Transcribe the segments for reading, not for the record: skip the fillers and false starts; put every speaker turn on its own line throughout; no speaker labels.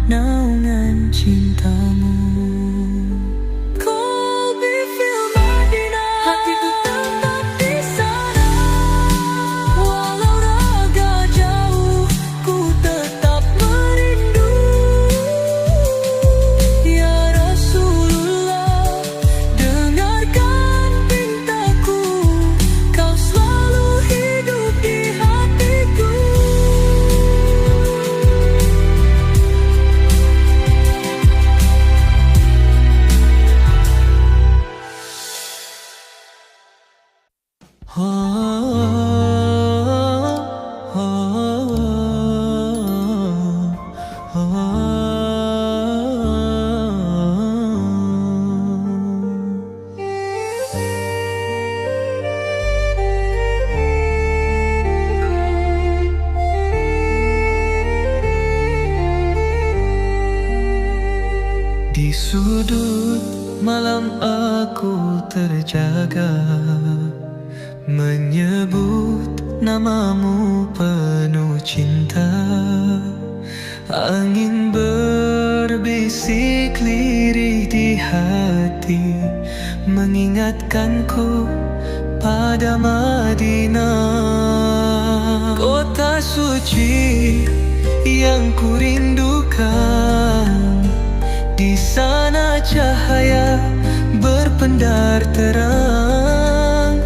naungan cintamu. Kolbi fil Madinah, hatiku tetap di sana. Walau raga jauh, ku tetap merindu. Ya Rasulullah, dengarkan pintaku, kau selalu hidup di hatiku. Di sudut malam aku terjaga, menyebut namamu penuh cinta. Angin berbisik lirih di hati, mengingatkanku pada Madinah. Kota suci yang kurindukan, di sana cahaya berpendar terang.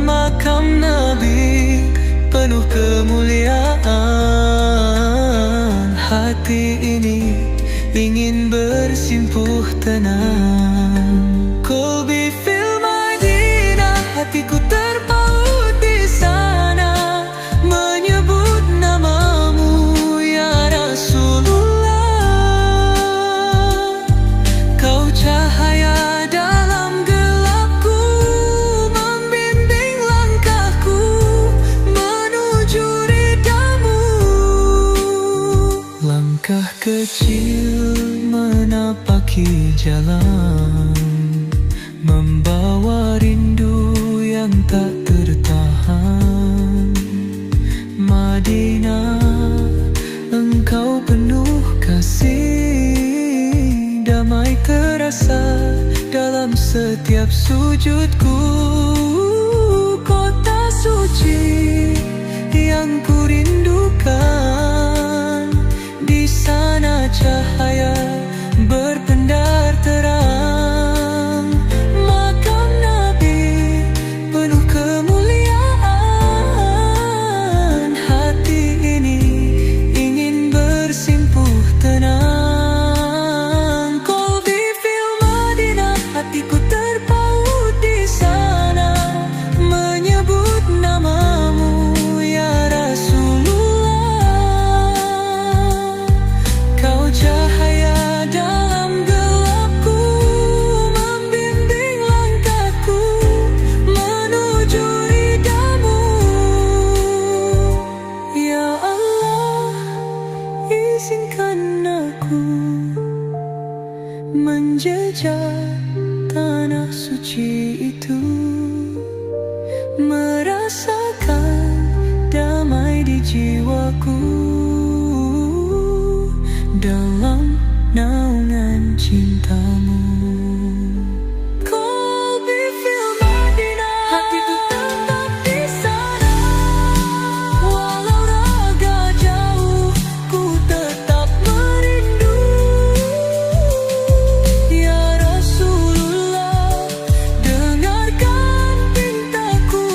Makam Nabi penuh kemuliaan, hati ini ingin bersimpuh tenang. Kolbi fil Madinah, hatiku terpaut di sana, menyebut namamu ya Rasulullah. Kau cahaya dalam gelapku, membimbing langkahku menuju ridhamu. Langkah kecil menapaki jalan, membawa rindu yang tak tertahan. Madinah, engkau penuh kasih, damai terasa dalam setiap sujudku. Kota suci yang kurindukan, di sana cahaya berpendar terang. Makam Nabi penuh kemuliaan, hati ini ingin bersimpuh tenang. Kolbi fil Madinah, hatiku terpaut di sana, menyebut namamu ya Rasulullah. Kau cahaya dalam gelapku, membimbing langkahku menuju ridhamu. Ya Allah, izinkan aku menjejak tanah suci itu, merasakan damai di jiwaku dalam naungan cintamu. Kolbi fil Madinah, hatiku tetap di sana. Walau raga jauh, ku tetap merindu. Ya Rasulullah, dengarkan pintaku,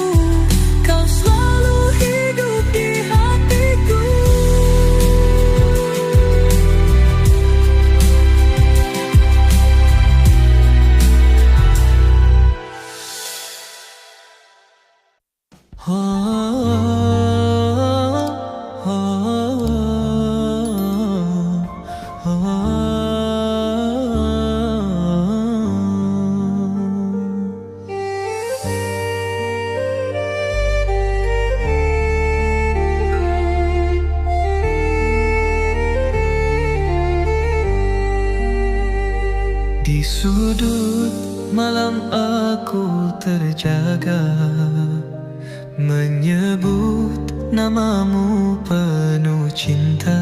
kau selalu hidup di hatiku. Di sudut malam aku terjaga, menyebut namamu penuh cinta.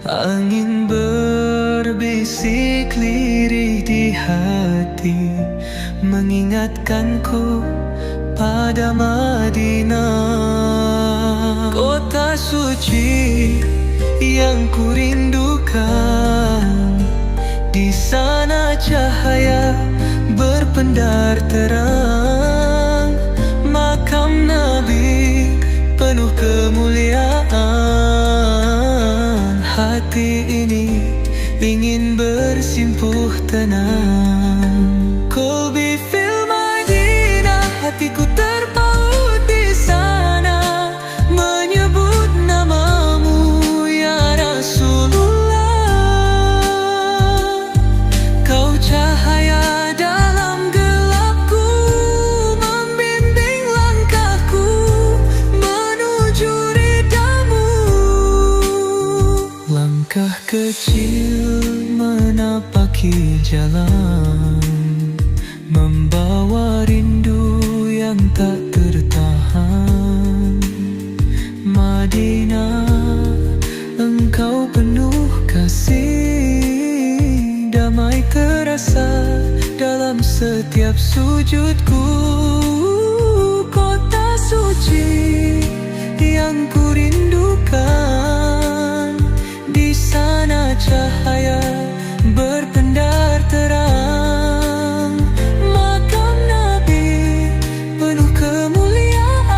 Angin berbisik lirih di hati, mengingatkanku pada Madinah, kota suci yang kurindukan. Di sana cahaya berpendar terang, makam Nabi penuh kemuliaan. Hati ini ingin bersimpuh tenang. Qalbi fil Madinah, hatiku terpaut di sana, menyebut namamu ya Rasulullah. Kau cahaya dalam gelapku, membimbing langkahku menuju ridhamu. Langkah kecil menapaki jalan, membawa rindu yang tak tertahan. Madinah, engkau penuh kasih, damai terasa dalam setiap sujudku. Kota suci yang kurindukan, di sana cahaya berpendar terang, makam Nabi penuh kemuliaan.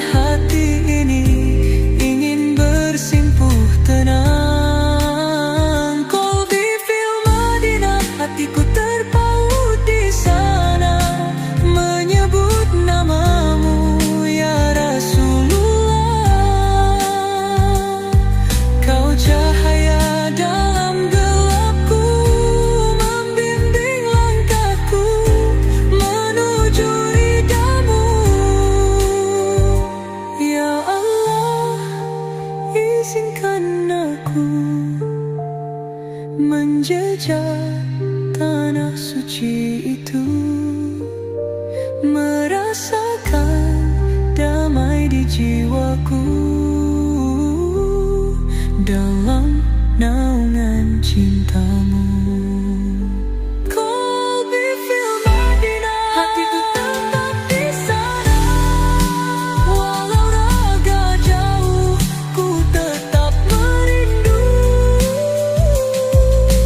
Hati ini ingin bersimpuh tenang. Qalbi fil Madinah, hatiku terpaut di sana, menyebut namamu ya Rasulullah. Kau cahaya dalam gelapku, membimbing langkahku menuju ridhamu. Ya Allah, izinkan aku menjejak tanah suci itu, merasakan damai di jiwaku dalam naungan cintamu. Qalbi fil Madinah, hatiku tetap di sana, walau raga jauh ku tetap merindu.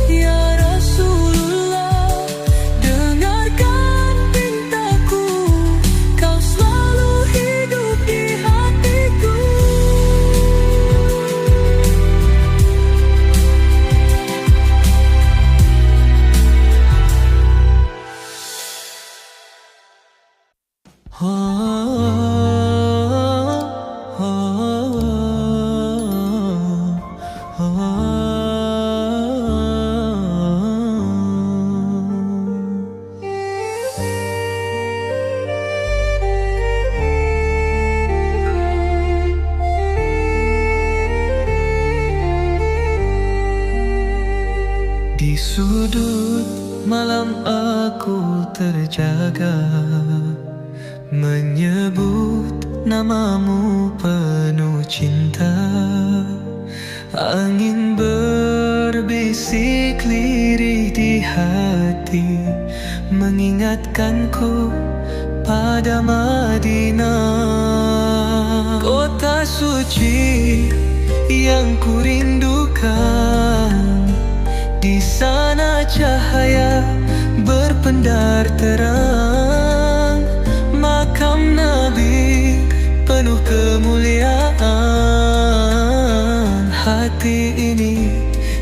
Ya Rasulullah, dengarkan pintaku, kau selalu hidup di hatiku. Di sudut malam aku terjaga, menyebut namamu penuh cinta. Angin berbisik lirih di hati, mengingatkanku pada Madinah, kota suci yang kurindukan. Di sana cahaya berpendar terang, makam Nabi penuh kemuliaan. Hati ini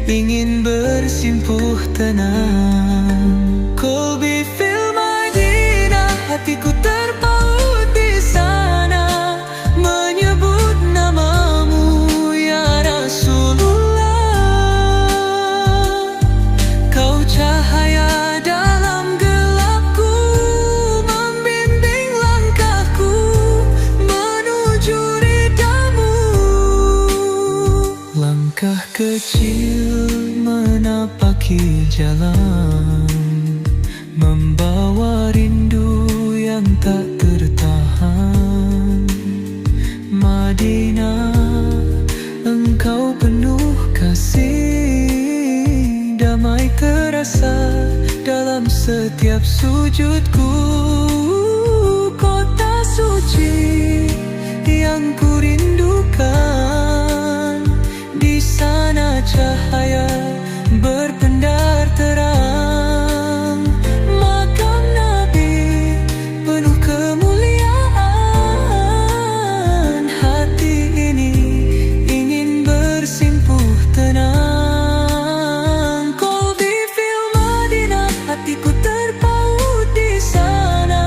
ingin bersimpuh tenang. Qalbi fil Madinah, hatiku terpaut di sana, menyebut namamu ya Rasulullah. Kau cahaya dalam gelapku, membimbing langkahku menuju ridhamu. Langkah kecil menapaki jalan, membawa rindu yang tak tertahan. Madinah, engkau setiap sujudku. Kota suci yang kurindukan, di sana cahaya berpendar terang. Makam Nabi penuh kemuliaan, hati ini ingin bersimpuh tenang. Qalbi fil Madinah, hatiku terpaut di sana,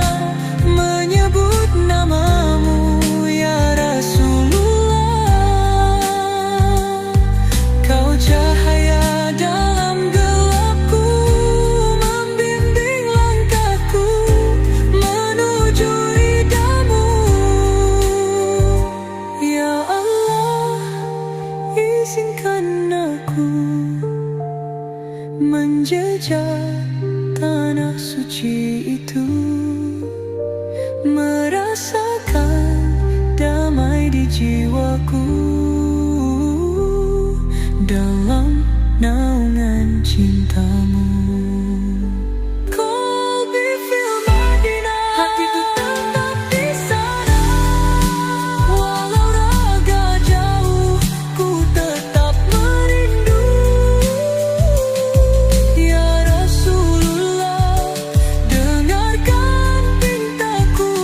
menyebut namamu ya Rasulullah. Kau cahaya dalam gelapku, membimbing langkahku menuju ridhamu. Ya Allah, izinkan aku menjejak tanah suci itu, merasakan damai di jiwaku dalam naungan cintamu. Qalbi fil Madinah, hatiku tetap di sana, walau raga jauh ku tetap merindu. Ya Rasulullah, dengarkan pintaku,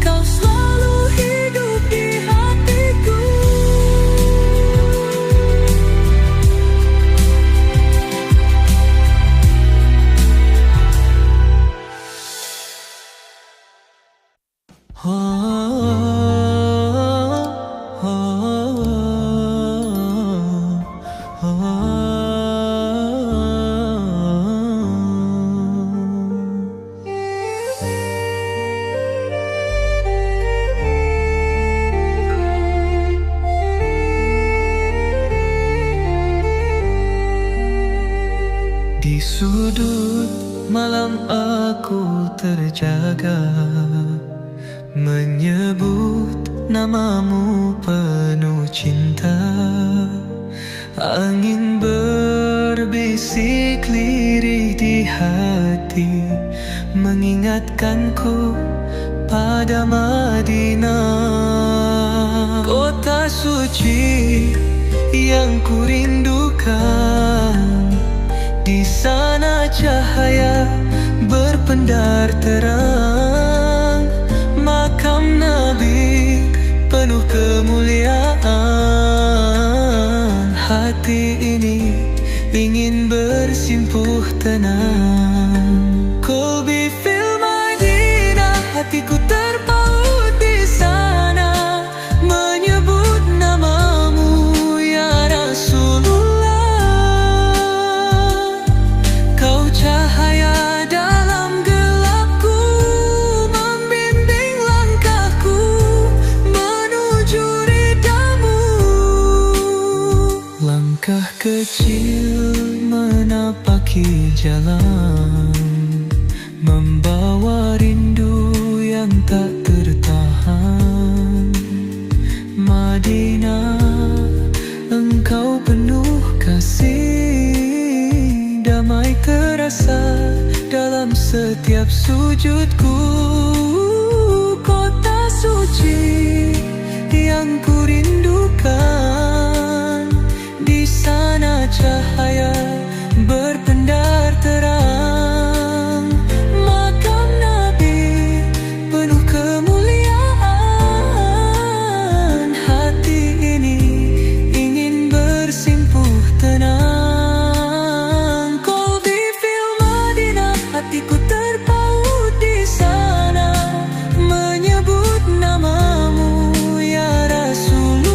kau selalu hidup di hatiku. Di sudut malam aku terjaga, menyebut namamu penuh cinta. Angin berbisik lirih di hati, mengingatkanku pada Madinah. Kota suci yang kurindukan, di sana cahaya berpendar terang. Makam Nabi penuh kemuliaan, hati ini ingin bersimpuh tenang. Qalbi fil Madinah, hatiku terpaut di sana, menyebut namamu ya Rasulullah. Kau cahaya dalam gelapku, membimbing langkahku menuju ridhamu. Langkah kecil menapaki jalan, membawa rindu yang tak tertahan. Madinah, engkau penuh kasih, damai terasa dalam setiap sujudku. Kota suci yang kurindukan, di sana cahaya berpendar terang. Makam Nabi penuh kemuliaan, hati ini ingin bersimpuh tenang. Qalbi fil Madinah, hatiku terpaut di sana, menyebut namamu ya Rasulullah.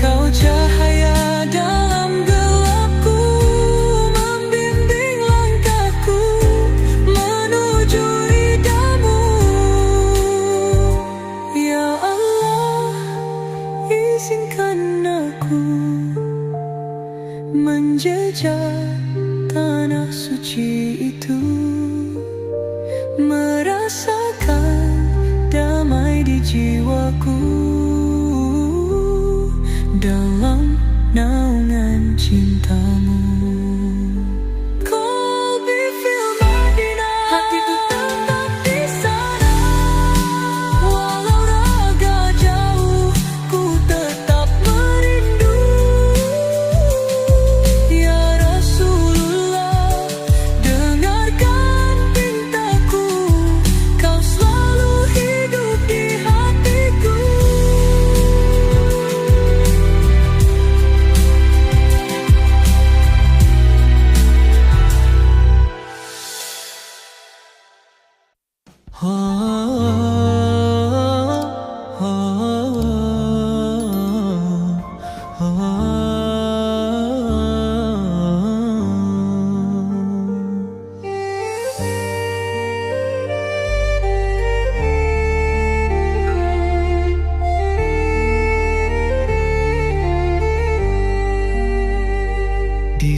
Kau cahaya dalam gelapku, membimbing langkahku menuju ridhamu. Ya Allah, izinkan aku menjejak tanah suci itu, merasakan damai di jiwaku dalam naungan cintamu.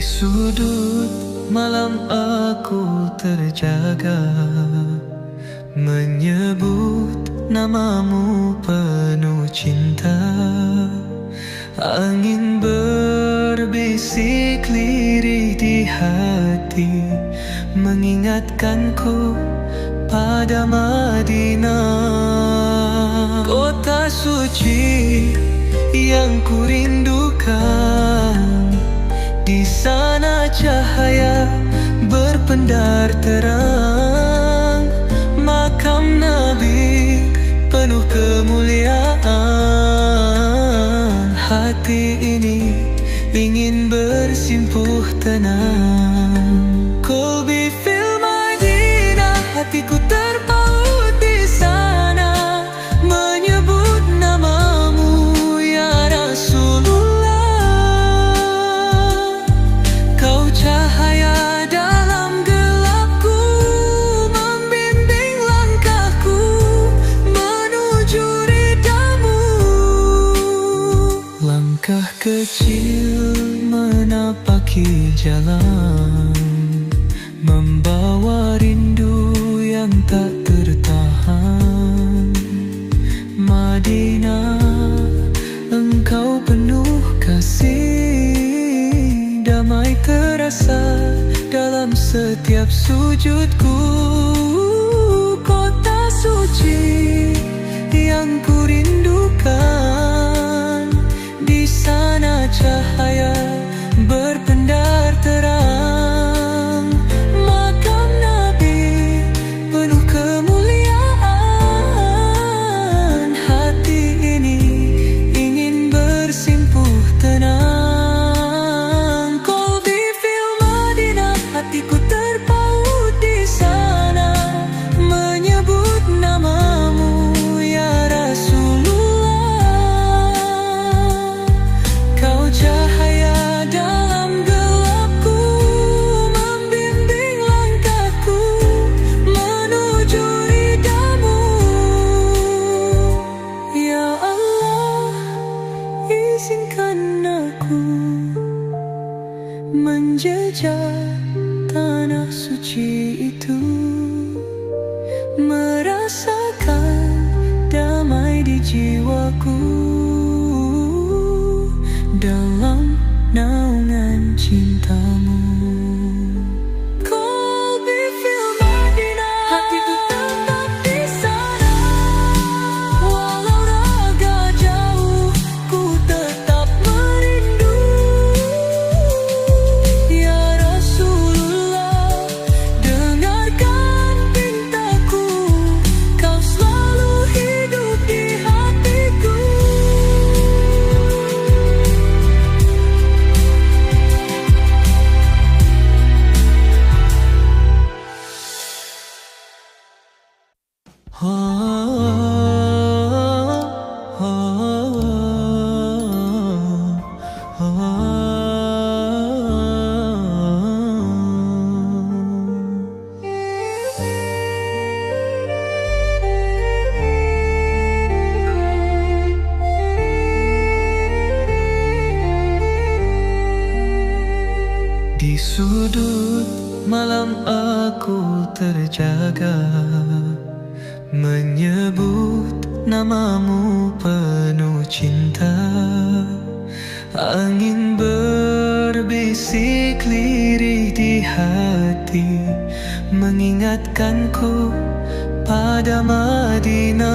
sudut malam aku terjaga, menyebut namamu penuh cinta. Angin berbisik lirih di hati, mengingatkanku pada Madinah, kota suci yang kurindukan. Di sana cahaya berpendar terang, makam Nabi penuh kemuliaan. Hati ini ingin bersimpuh tenang. Qalbi fil Madinah, hatiku terpaut di sana, menyebut namamu ya Rasulullah. Kau cahaya dalam gelapku, membimbing langkahku menuju ridhamu. Langkah kecil menapaki jalan, membawa rindu yang tak tertahan. Madinah, engkau penuh kasih, damai terasa dalam setiap sujudku. Kota suci yang kurindukan, di sana cahaya berpendar terang, makam Nabi penuh kemuliaan. Hati ini ingin bersimpuh tenang. Qalbi fil Madinah, hatiku terpaut di sana, menyebut namamu ya Rasulullah. Kau cahaya dalam gelapku, membimbing langkahku menuju ridhamu. Ya Allah, izinkan aku menjejak tanah suci itu, merasakan damai di jiwaku dalam naungan cintamu. Qalbi fil Madinah, hatiku tetap di sana, walau raga jauh ku tetap merindu. Ya Rasulullah, dengarkan pintaku, kau selalu hidup di hatiku. Di sudut malam aku terjaga, menyebut namamu penuh cinta. Angin berbisik lirih di hati, mengingatkanku pada Madinah,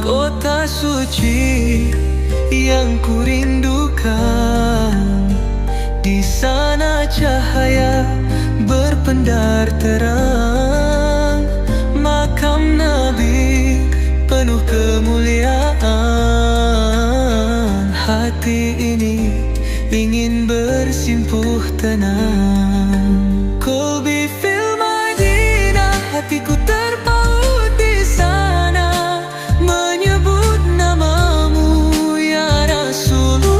kota suci yang kurindukan. Di sana cahaya berpendar terang, makam Nabi penuh kemuliaan. Hati ini ingin bersimpuh tenang. Qalbi fil Madinah, hatiku terpaut di sana, menyebut namamu ya Rasulullah.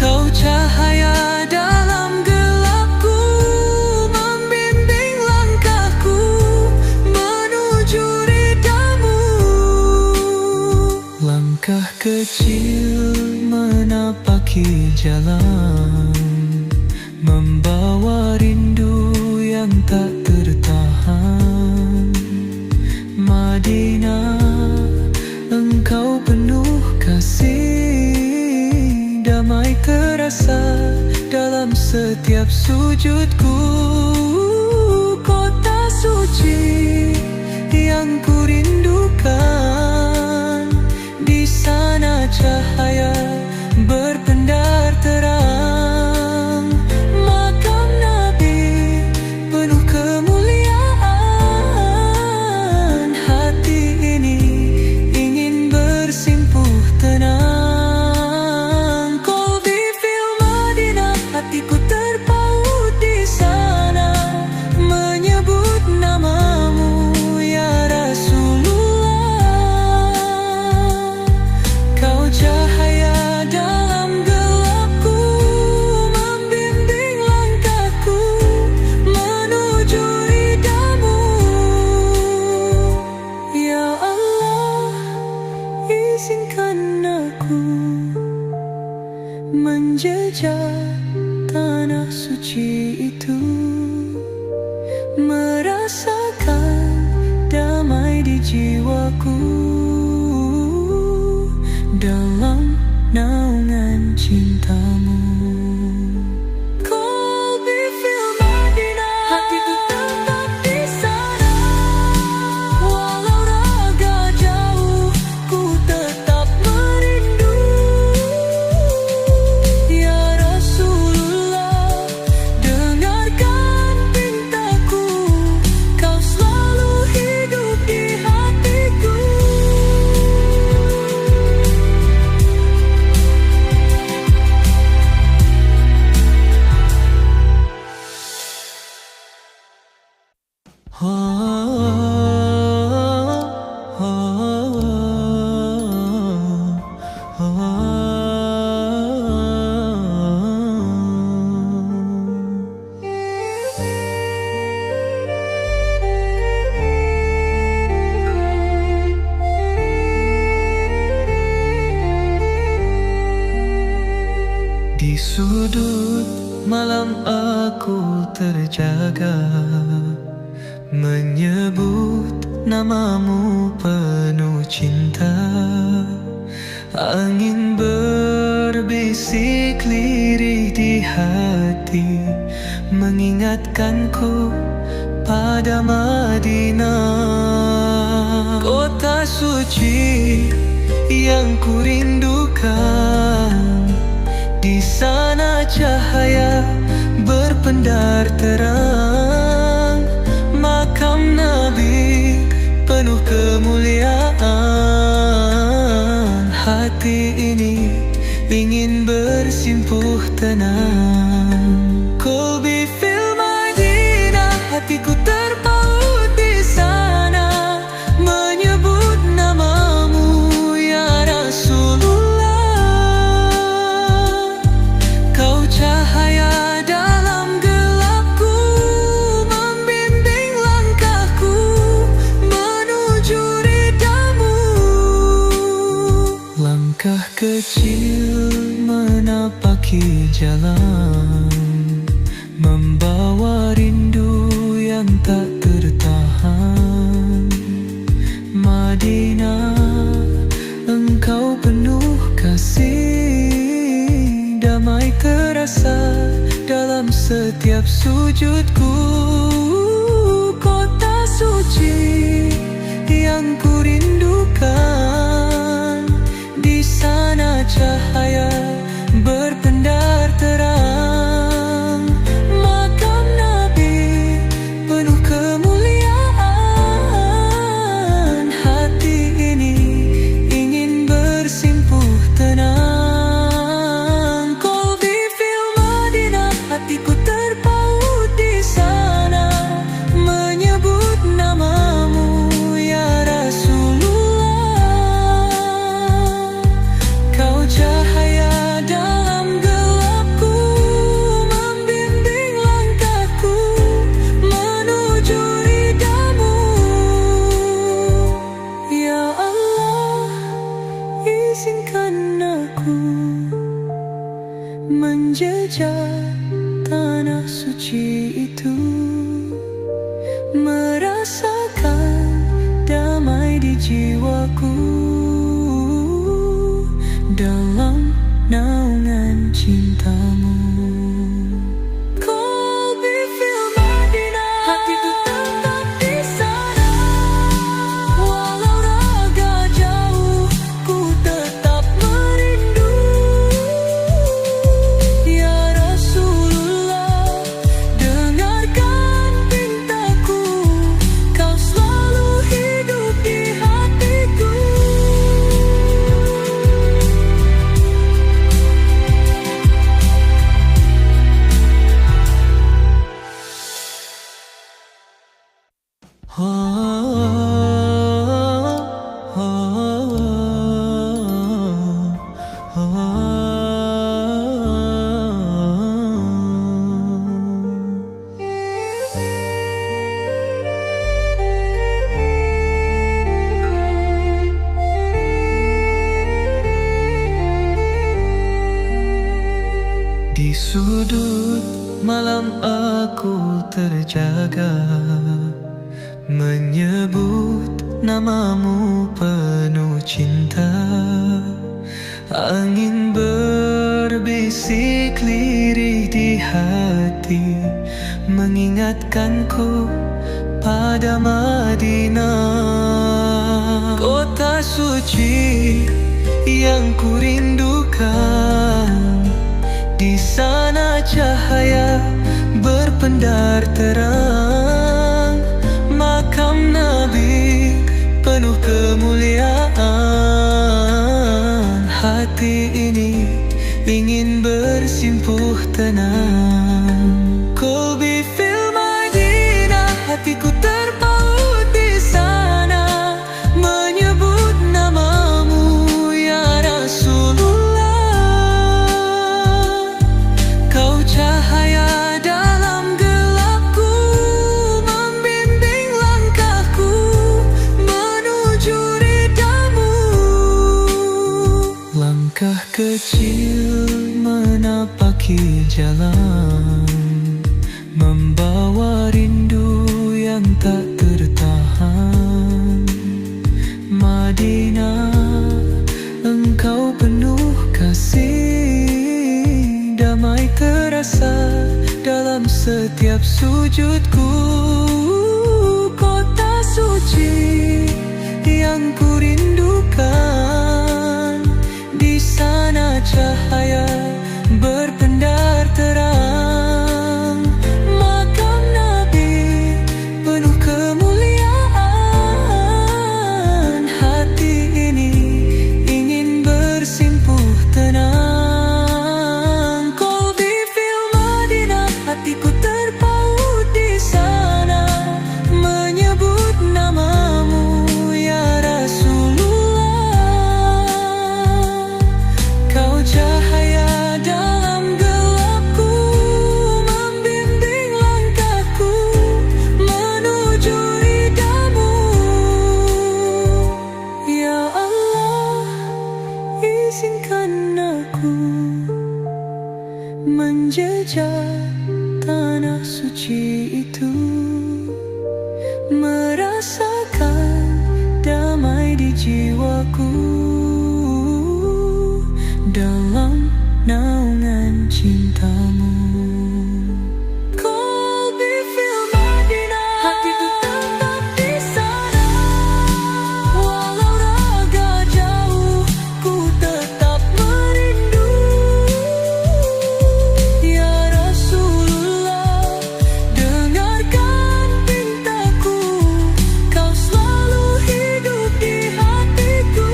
Kau cahaya dalam gelapku, membimbing langkahku menuju ridhamu. Langkah kecil menapaki menapaki jalan, membawa rindu yang tak tertahan. Madinah, engkau penuh kasih, damai terasa dalam setiap sujudku. Kota suci yang ku rindukan, di sana cahaya berpendar terang. Makam Nabi penuh kemuliaan, hati ini ingin bersimpuh tenang. Qalbi fil Madinah, hatiku terpaut di sana, menyebut namamu ya Rasulullah. Kau cahaya dalam gelapku, membimbing langkahku menuju ridhamu. Ya Allah, izinkan aku menjejak tanah suci itu, merasakan damai di jiwaku dalam naungan cintamu. Qalbi fil Madinah, hatiku tetap di sana, walau raga jauh ku tetap merindu. Ya Rasulullah, dengarkan pintaku, kau selalu hidup di hatiku. Di sudut malam aku terjaga, menyebut namamu penuh cinta. Angin berbisik lirih di hati, mengingatkanku pada Madinah. Kota suci yang ku rindukan, di sana cahaya berpendar terang. Makam Nabi penuh kemuliaan, hati ini ingin bersimpuh tenang. Qalbi fil Madinah, hatiku terpaut di sana, menyebut namamu ya Rasulullah. Kau cahaya dalam gelapku, membimbing langkahku menuju ridhamu. Langkah kecil menapaki jalan, membawa rindu yang tak tertahan. Madinah, engkau penuh kasih, damai terasa dalam setiap sujudku. Kota suci yang ku rindukan, di sana cahaya berpendar terang. Makam Nabi penuh kemuliaan, hati ini ingin bersimpuh tenang. Qalbi fil Madinah, hatiku terpaut di sana, menyebut namamu ya Rasulullah. Kau cahaya dalam gelapku, membimbing langkahku menuju ridhamu. Ya Allah, izinkan aku menjejak tanah suci itu, merasakan damai di jiwaku dalam naungan cintamu. Kolbi fil Madinah, hatiku tetap di sana. Walau raga jauh, ku tetap merindu. Ya Rasulullah, dengarkan pintaku, kau selalu hidup di hatiku. Di sudut malam aku terjaga, menyebut namamu penuh cinta. Angin berbisik lirih di hati, mengingatkanku pada Madinah, kota suci yang kurindukan. Di sana cahaya berpendar terang, makam Nabi penuh kemuliaan. Hati ini ingin bersimpuh tenang. Kolbi fil Madinah, hatiku terpaut di sana, menyebut namamu ya Rasulullah. Kau cahaya dalam gelapku, membimbing langkahku menuju ridhamu. Langkah kecil menapaki jalan, membawa rindu yang tak tertahan. Madinah, engkau penuh kasih, damai terasa dalam setiap sujudku. Kota suci yang kurindukan, di sana cahaya berpendar terang, makam Nabi penuh kemuliaan. Hati ini ingin bersimpuh tenang. Kolbi fil Madinah, hatiku terpaut di sana, menyebut namamu ya Rasulullah. Kau cahaya dalam gelapku, membimbing langkahku menuju ridhamu. Ya Allah, izinkan aku menjejak tanah suci itu, merasakan damai di jiwaku dalam naungan cintamu. Kolbi fil Madinah, hatiku tetap di sana. Walau raga jauh, ku tetap merindu. Ya Rasulullah, dengarkan pintaku, kau selalu hidup di hatiku.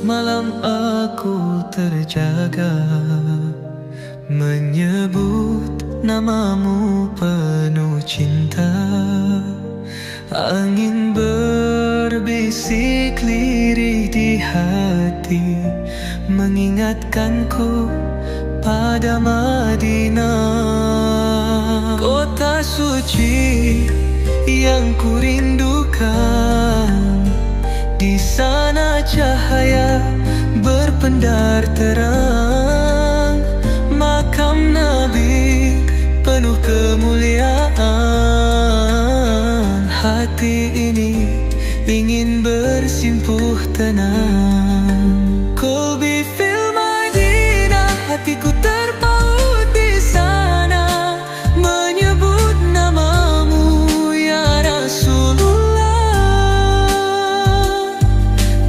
malam aku terjaga, menyebut namamu penuh cinta. Angin berbisik lirih di hati, mengingatkanku pada Madinah, kota suci yang kurindukan. Di sana cahaya berpendar terang, makam Nabi penuh kemuliaan. Hati ini ingin bersimpuh tenang. Qalbi fil Madinah, hatiku terpaut di sana, menyebut namamu ya Rasulullah.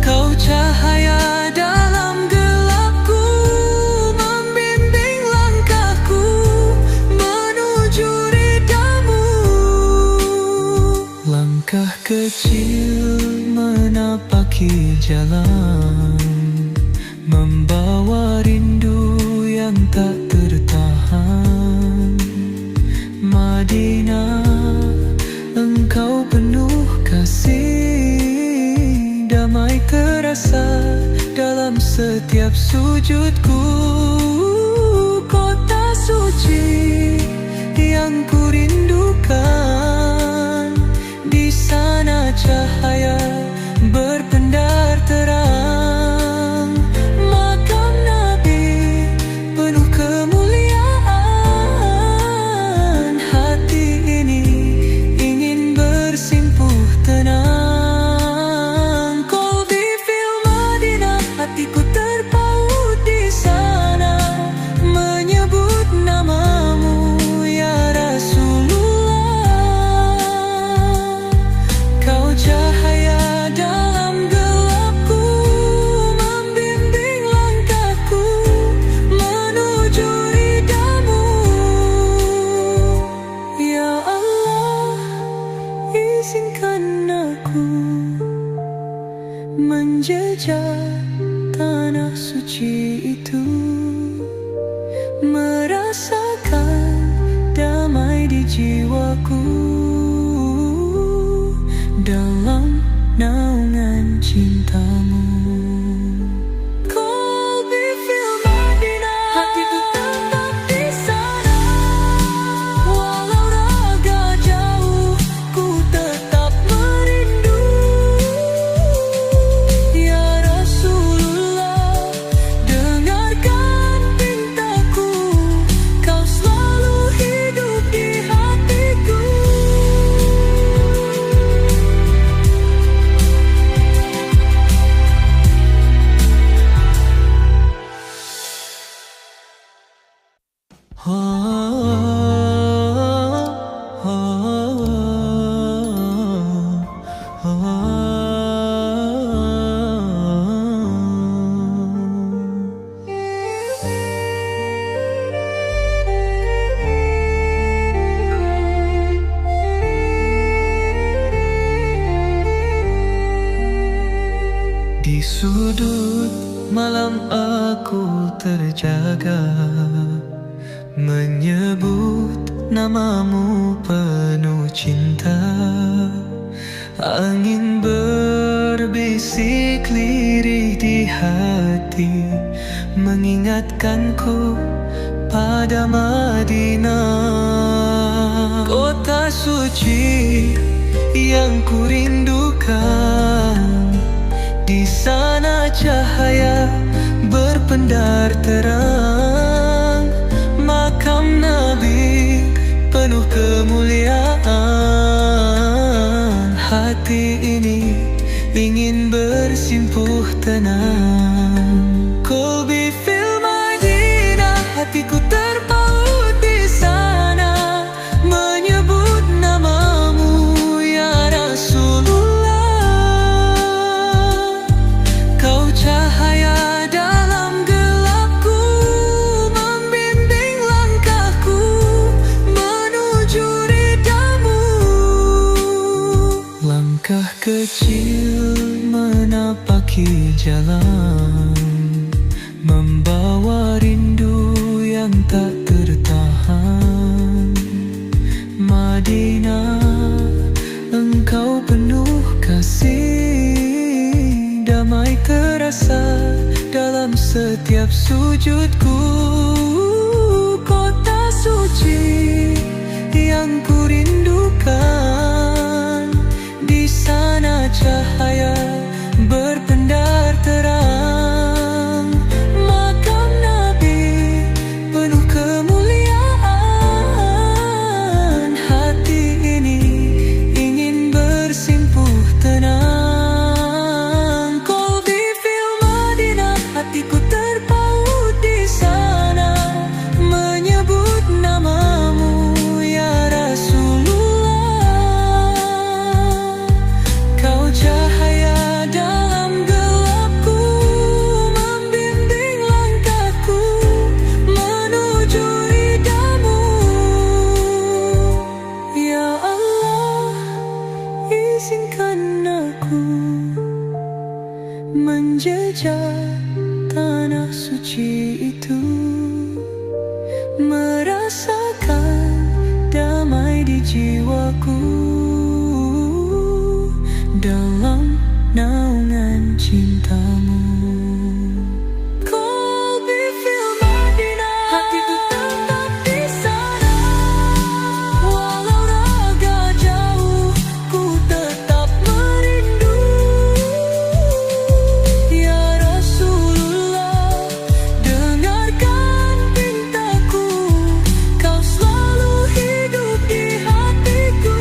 Kau cahaya dalam gelapku, membimbing langkahku menuju ridhamu. Langkah kecil menapaki jalan, membawa rindu yang tak tertahan. Madinah, engkau penuh kasih, damai terasa dalam setiap sujudku. Kota suci yang kurindukan, di sana cahaya berpendar terang, makam Nabi penuh kemuliaan. Hati ini ingin bersimpuh tenang. Qalbi fil Madinah, hatiku terpaut di sana, menyebut namamu ya Rasulullah. Kau cahaya dalam gelapku, membimbing langkahku menuju ridhamu. Ya Allah, izinkan aku menjejak tanah suci itu, merasakan damai di jiwaku dalam naungan cintamu. Qalbi fil Madinah, hatiku tetap di sana, walau raga jauh ku tetap merindu. Ya Rasulullah, dengarkan pintaku, kau selalu hidup di hatiku. Di sudut malam aku terjaga, menyebut namamu penuh cinta. Angin berbisik lirih di hati, mengingatkanku pada Madinah, kota suci yang kurindukan. Di sana cahaya berpendar terang, makam Nabi penuh kemuliaan. Hati ini ingin bersimpuh tenang. Qalbi fil Madinah, hatiku terpaut di sana, menyebut namamu ya Rasulullah. Kau cahaya dalam gelapku, membimbing langkahku menuju ridhamu. Langkah kecil menapaki menapaki jalan, membawa rindu yang tak tertahan. Madinah, engkau penuh kasih, damai terasa dalam setiap sujudku. Kota suci yang ku rindukan, di sana cahaya berpendar terang. Makam Nabi penuh kemuliaan, hati ini ingin bersimpuh tenang. Qalbi fil Madinah, hatiku terpaut di sana, menyebut namamu ya Rasulullah. Kau cahaya dalam gelapku, membimbing langkahku menuju ridhamu. Ya Allah, izinkan aku menjejak tanah suci itu, merasakan damai di jiwaku dalam naungan cintamu. Qalbi fil Madinah, hatiku tetap di sana, walau raga jauh ku tetap merindu. Ya Rasulullah, dengarkan pintaku, kau selalu hidup di hatiku.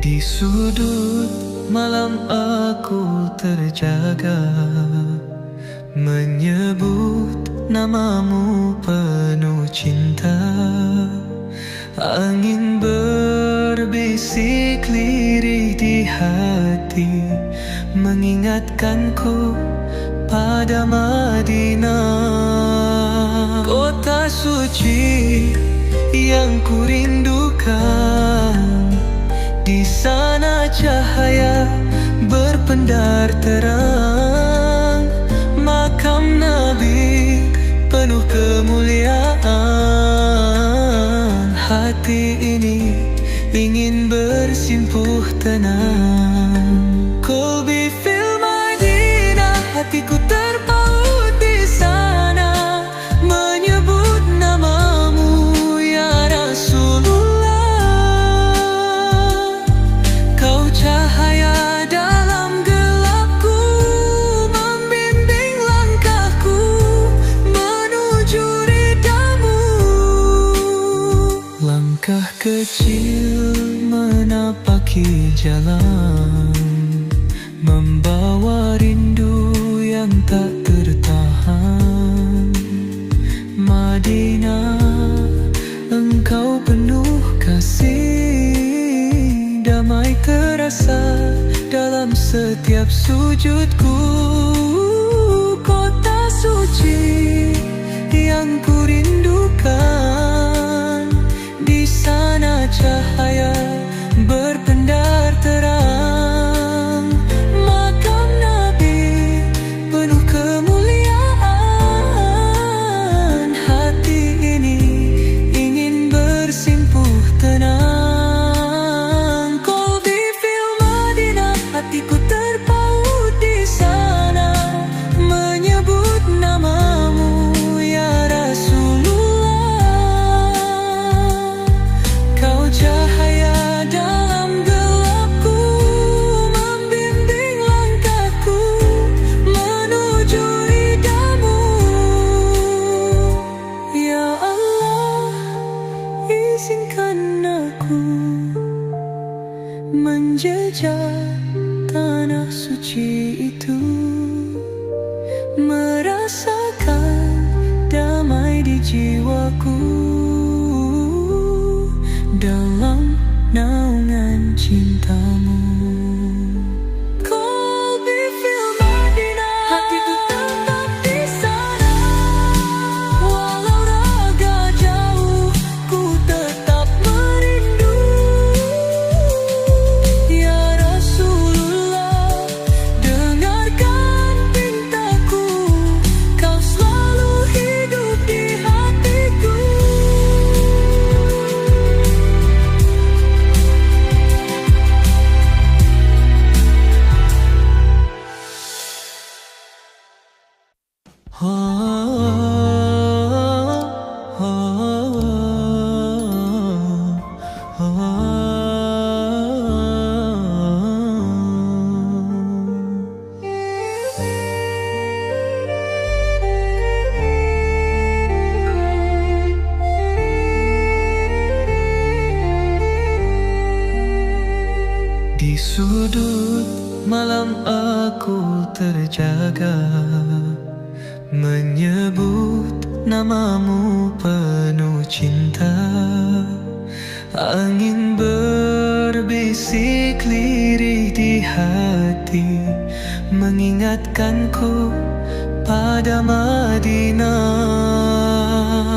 Di sudut malam aku terjaga, menyebut namamu penuh cinta. Angin berbisik lirih di hati, mengingatkanku pada Madinah. Kota suci yang ku rindukan, di sana cahaya berpendar terang. Makam Nabi penuh kemuliaan, hati ini ingin bersimpuh tenang. Qalbi fil Madinah, hatiku terpaut di sana, menyebut namamu ya Rasulullah. Kau cahaya dalam gelapku, membimbing langkahku menuju ridhamu. Langkah kecil menapaki jalan, membawa rindu yang tak tertahan. Madinah, engkau penuh kasih, damai terasa dalam setiap sujudku. Kota suci yang ku rindukan, di sana cahaya berpendar terang. Makam Nabi penuh kemuliaan, hati ini ingin bersimpuh tenang. Qalbi fil Madinah, hatiku terpaut di sana, menyebut namamu ya Rasulullah. Kau cahaya dalam gelapku, membimbing langkahku menuju ridhamu. Ya Allah, izinkan aku menjejak tanah suci itu, merasakan damai di jiwaku dalam naungan cintamu. Kolbi fil Madinah, hatiku tetap di sana. Walau raga jauh, ku tetap merindu. Ya Rasulullah, dengarkan pintaku, kau selalu hidup di hatiku. Di sudut malam aku terjaga, menyebut namamu penuh cinta. Angin berbisik lirih di hati, mengingatkanku pada Madinah,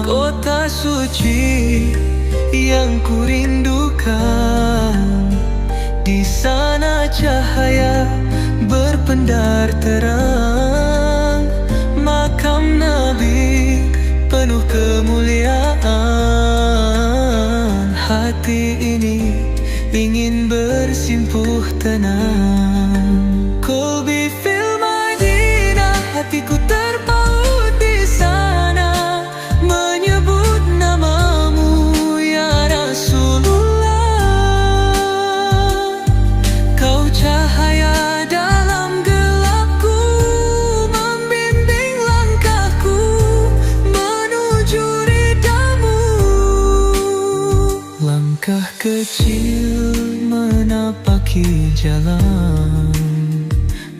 kota suci yang kurindukan. Di sana cahaya berpendar terang, makam Nabi penuh kemuliaan. Hati ini ingin bersimpuh tenang. Kolbi fil Madinah, hatiku terpaut di sana, menyebut namamu ya Rasulullah. Kau cahaya dalam gelapku, membimbing langkahku menuju ridhamu. Langkah kecil menapaki jalan,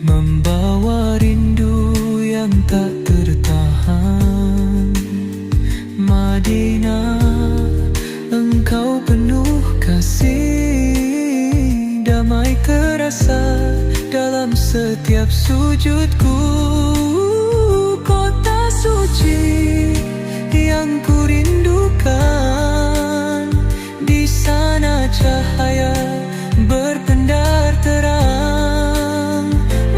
membawa rindu yang tak tertahan. Madinah, engkau penuh kasih, damai terasa dalam setiap sujudku. Kota suci yang kurindukan, di sana cahaya berpendar terang,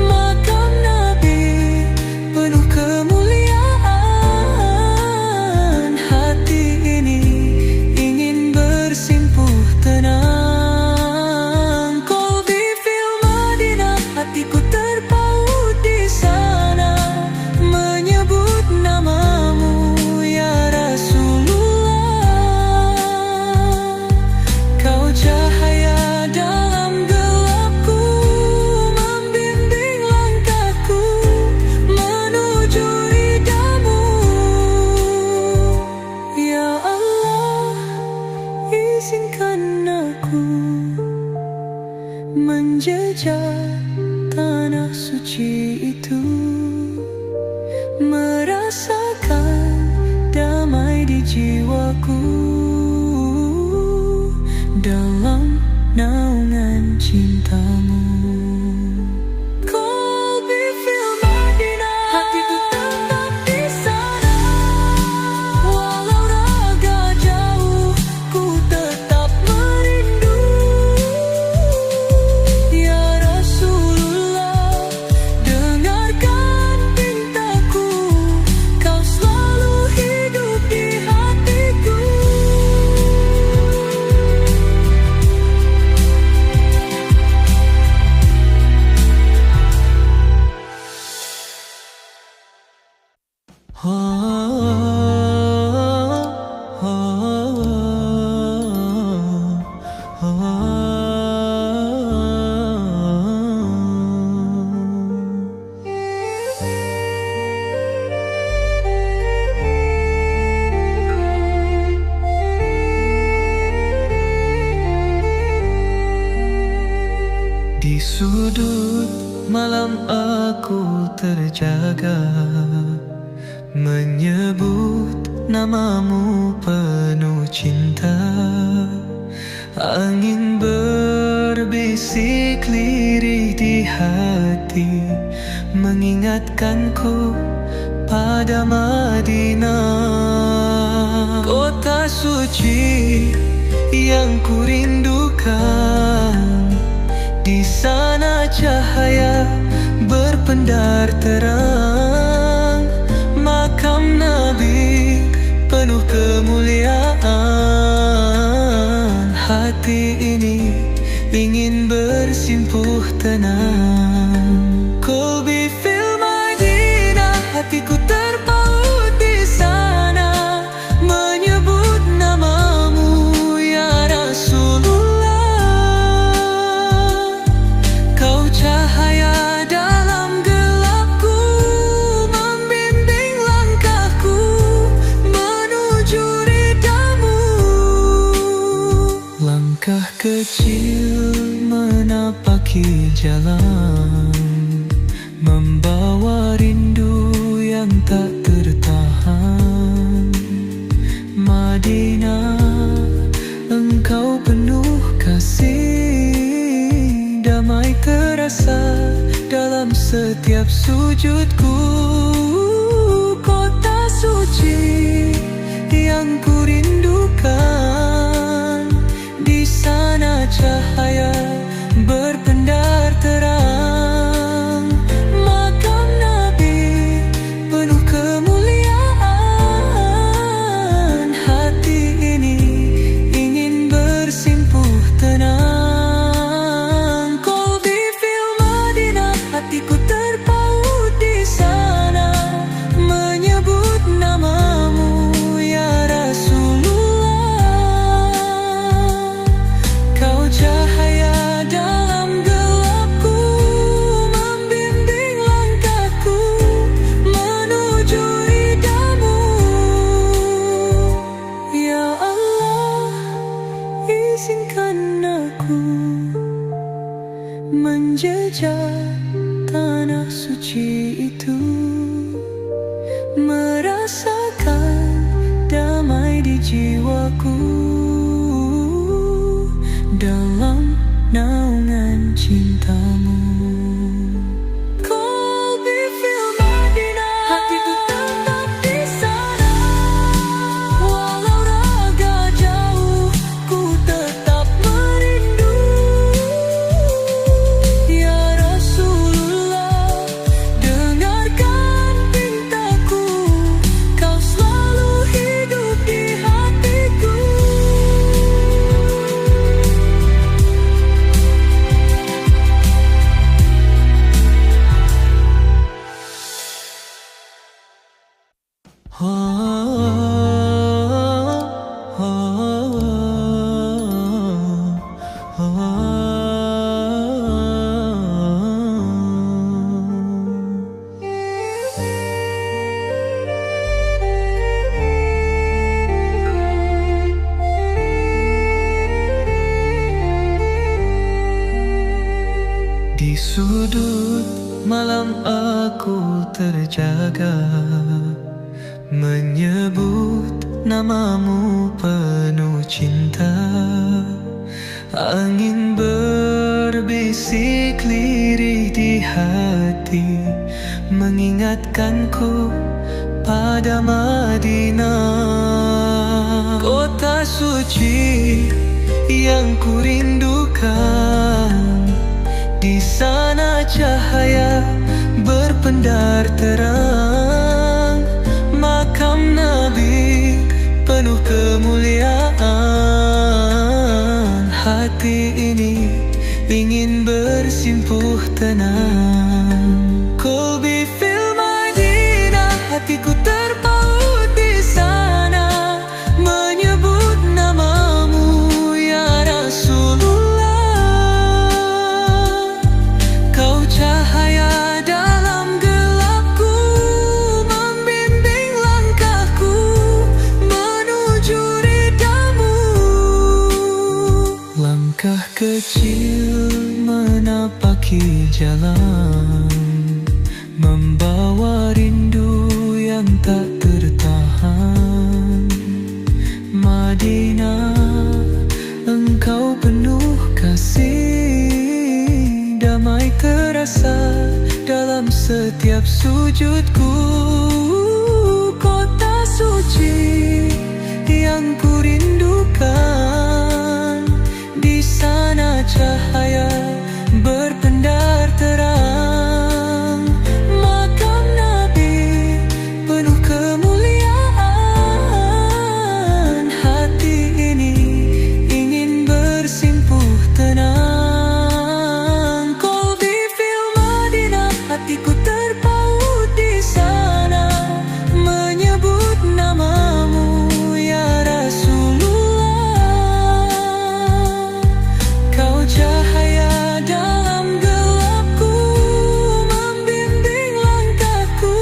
makam Nabi penuh kemuliaan. Hati ini ingin bersimpuh tenang. Kolbi fil Madinah, hatiku terpaut di sana, menyebut namamu ya Rasulullah. Kau cahaya dalam gelapku, membimbing langkahku menuju ridhamu. Ya Allah, izinkan aku menjejak tanah suci itu, merasakan damai di jiwaku dalam naungan cintamu. Kolbi fil Madinah, hatiku tetap di sana. Walau raga jauh, ku tetap merindu. Ya Rasulullah, dengarkan pintaku, kau selalu hidup di hatiku. sudut malam aku terjaga, menyebut namamu penuh cinta. Angin berbisik lirih di hati, mengingatkanku pada Madinah, kota suci yang kurindukan. Di sana cahaya berpendar terang, makam Nabi penuh kemuliaan. Hati ini ingin bersimpuh tenang. Qalbi fil Madinah, hatiku terpaut di sana, menyebut namamu ya Rasulullah. Kau cahaya dalam gelapku, membimbing langkahku menuju ridhamu. Langkah kecil menapaki jalan, membawa rindu yang tak tertahan. Madinah, engkau penuh kasih, damai terasa dalam setiap sujudku. Kota suci yang kurindukan, di sana cahaya berpendar terang, makam Nabi penuh kemuliaan. Hati ini ingin bersimpuh tenang. Qalbi fil Madinah, hatiku terpaut di sana, menyebut namamu ya Rasulullah. Kau cahaya dalam gelapku, membimbing langkahku menuju ridhamu. Ya Allah, izinkan aku menjejak tanah suci itu, merasakan damai di jiwaku dalam naungan cintamu. Qalbi fil Madinah, hatiku tetap di sana, walau raga jauh ku tetap merindu. Ya Rasulullah, dengarkan pintaku, kau selalu hidup di hatiku. Di sudut malam aku terjaga, menyebut namamu penuh cinta. Angin berbisik lirih di hati, mengingatkanku pada Madinah, kota suci yang kurindukan. Di sana cahaya berpendar terang, makam Nabi penuh kemuliaan. Hati ini ingin bersimpuh tenang. Qalbi fil Madinah, hatiku terpaut di sana, menyebut namamu ya Rasulullah. Kau cahaya dalam gelapku, membimbing langkahku menuju ridhamu. Langkah kecil menapaki menapaki jalan, membawa rindu yang tak tertahan. Madinah, engkau penuh kasih, damai terasa dalam setiap sujudku. Kota suci yang ku rindukan, di sana cahaya berpendar terang. Makam Nabi penuh kemuliaan, hati ini ingin bersimpuh tenang. Qalbi fil Madinah, hatiku terpaut di sana, menyebut namamu ya Rasulullah. Kau cahaya dalam gelapku, membimbing langkahku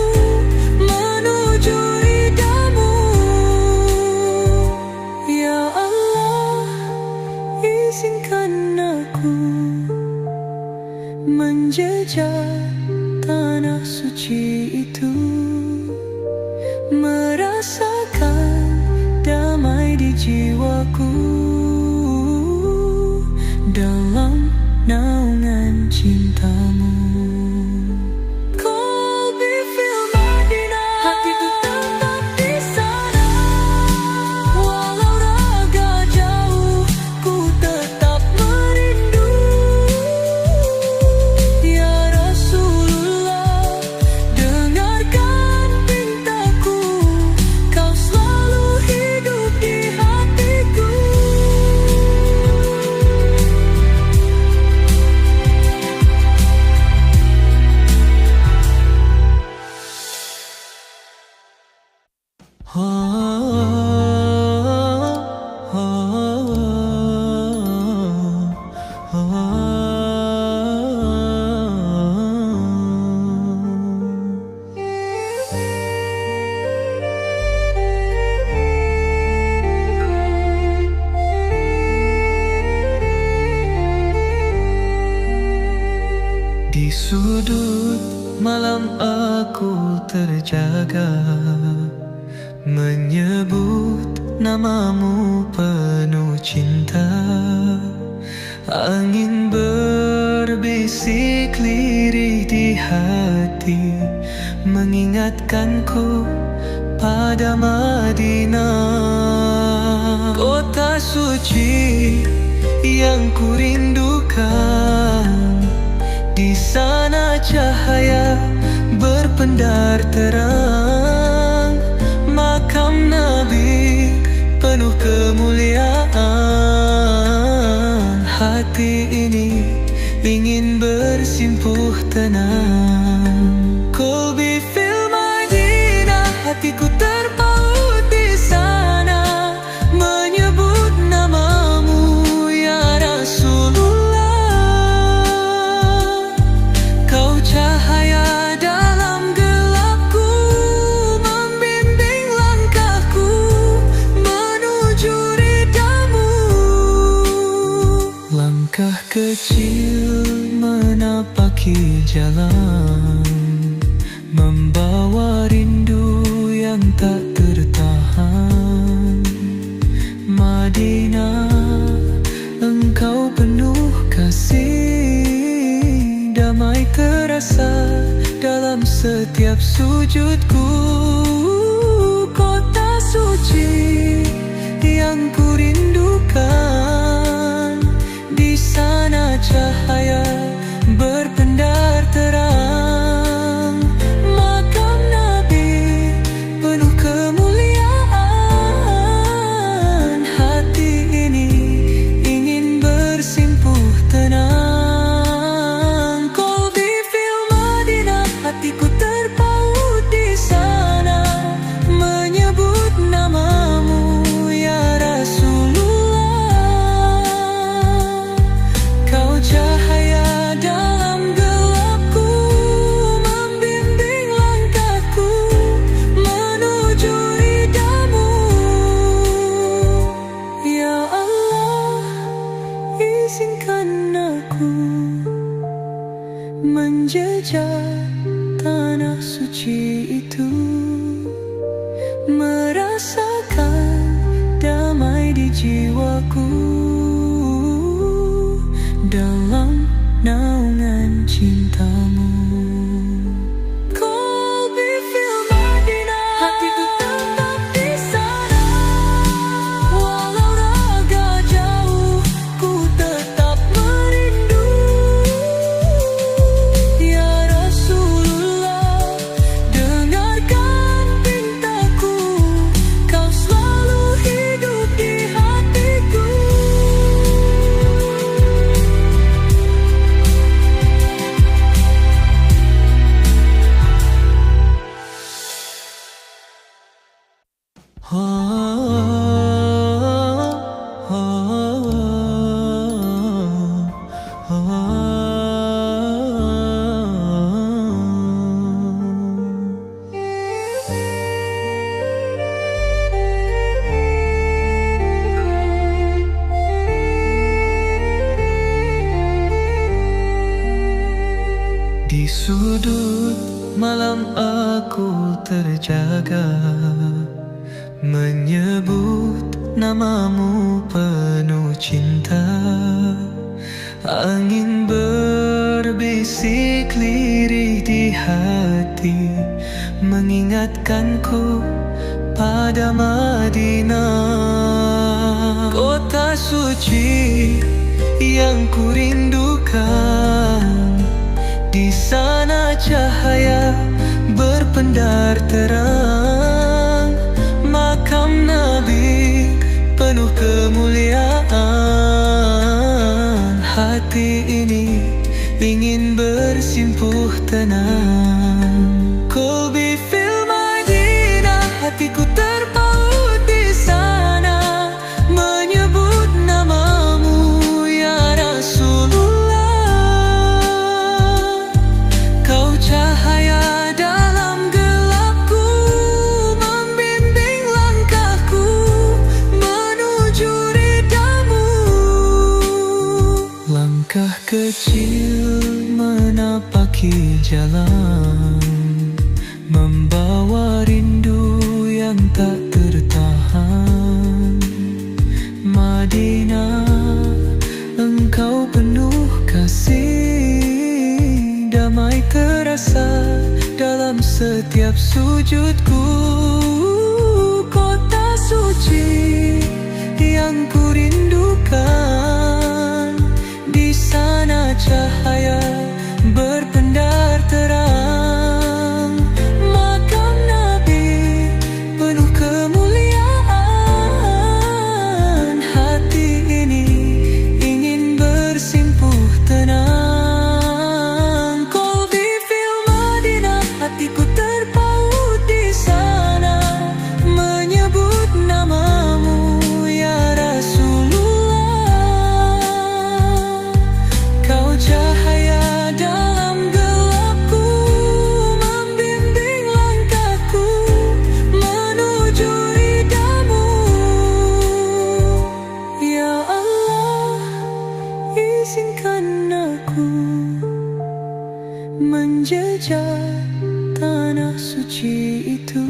menuju ridhamu. Ya Allah, izinkan aku menjejak tanah suci itu, merasakan damai di jiwaku dalam naungan cintamu. Qalbi fil Madinah, hatiku tetap di sana, walau raga jauh ku tetap merindu. Ya Rasulullah, dengarkan pintaku, kau selalu hidup di hatiku. Di sudut malam aku terjaga, menyebut namamu penuh cinta. Angin berbisik lirih di hati, mengingatkanku pada Madinah. Kota suci yang ku rindukan, di sana cahaya berpendar terang. Makam Nabi penuh kemuliaan, hati ini ingin bersimpuh tenang. Qalbi fil Madinah, hatiku terpaut di sana, menyebut namamu ya Rasulullah. Kau cahaya dalam gelapku, membimbing langkahku menuju ridhamu. Langkah kecil menapaki jalan, membawa rindu yang tak tertahan. Madinah, engkau penuh kasih, damai terasa dalam setiap sujudku. Kota suci yang ku rindukan, di sana cahaya berpendar terang. Makam Nabi penuh kemuliaan, hati ini ingin bersimpuh tenang. Qalbi fil Madinah, hatiku terpaut di sana, jiwaku dalam naungan cintamu. Colby Film Madinah, hatiku tetap di sana. Walau raga jauh, ku tetap merindu. Ya Rasulullah, dengarkan pintaku, kau selalu hidup di hatiku. Di sudut malam aku terjaga, menyebut namamu penuh cinta. Angin berbisik lirih di hati, mengingatkanku pada Madinah, kota suci yang kurindukan. Di sana cahaya berpendar terang, makam Nabi penuh kemuliaan. Hati ini ingin bersimpuh tenang. Colby Film Madinah, hatiku terpaut di sana, menyebut namamu ya Rasulullah. Kau cahaya dalam gelapku, membimbing langkahku menuju ridhamu. Langkah kecil menapaki jalan, membawa rindu yang tak tertahan. Madinah, engkau penuh kasih, damai terasa dalam setiap sujudku. Kota suci yang kurindukan, di sana cahaya berpendar terang, makam Nabi penuh kemuliaan. Hati ini ingin bersimpuh tenang. Colby Film Madinah, hatiku terpaut di sana, menyebut namamu ya Rasulullah. Kau cahaya dalam gelapku, membimbing langkahku menuju ridhamu. Ya Allah, izinkan aku menjejak tanah suci itu,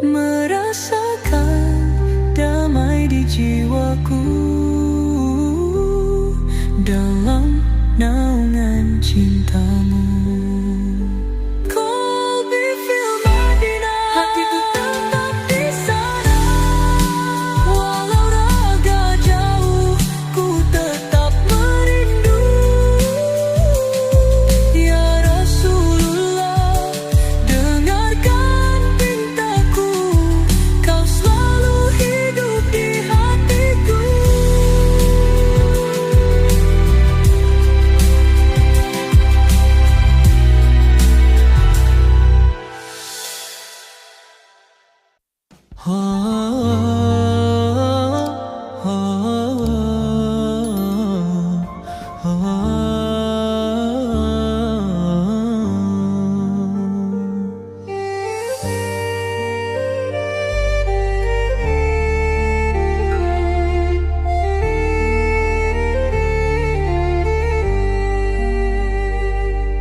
merasakan damai di jiwaku dalam naungan cintamu. Colby Film Madinah, hatiku tetap di sana. Walau raga jauh, ku tetap merindu. Ya Rasulullah, dengarkan pintaku, kau selalu hidup di hatiku.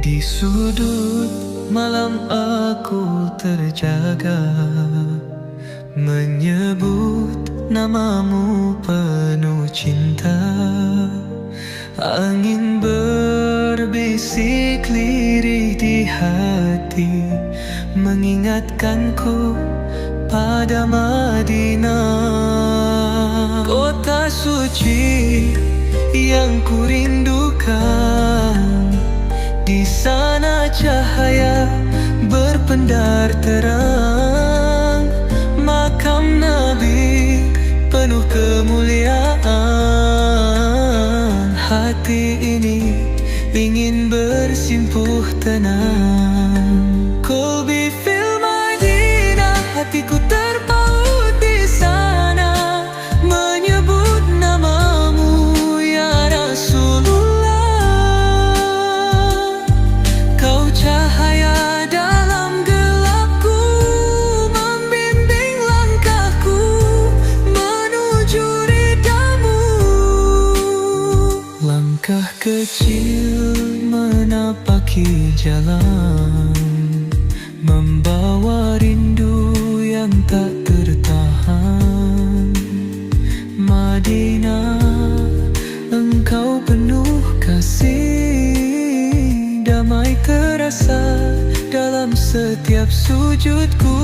Di sudut malam aku terjaga, menyebut namamu penuh cinta. Angin berbisik lirih di hati, mengingatkanku pada Madinah, kota suci yang kurindukan. Di sana cahaya berpendar terang, makam Nabi penuh kemuliaan. Hati ini ingin bersimpuh tenang. Qalbi fil Madinah, hatiku terpaut di sana, menyebut namamu ya Rasulullah. Kau cahaya dalam gelapku, membimbing langkahku menuju ridhamu. Langkah kecil menapaki jalan, membawa rindu yang tak tertahan. Madinah, engkau penuh kasih, damai terasa dalam setiap sujudku.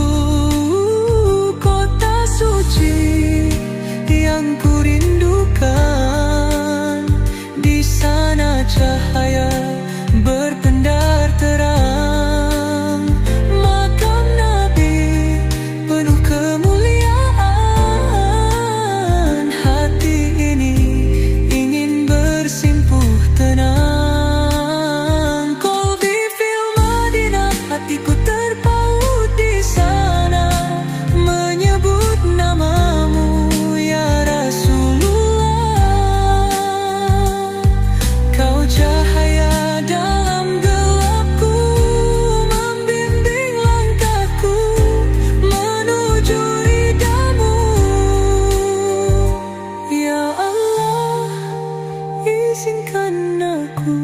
Kota suci yang kurindukan, di sana cahaya berpendar terang, makam Nabi penuh kemuliaan. Hati ini ingin bersimpuh tenang. Qalbi fil Madinah, hatiku terpaut di sana, menyebut namamu ya Rasulullah. Kau cahaya dalam gelapku, membimbing langkahku menuju ridhamu. Ya Allah, izinkan aku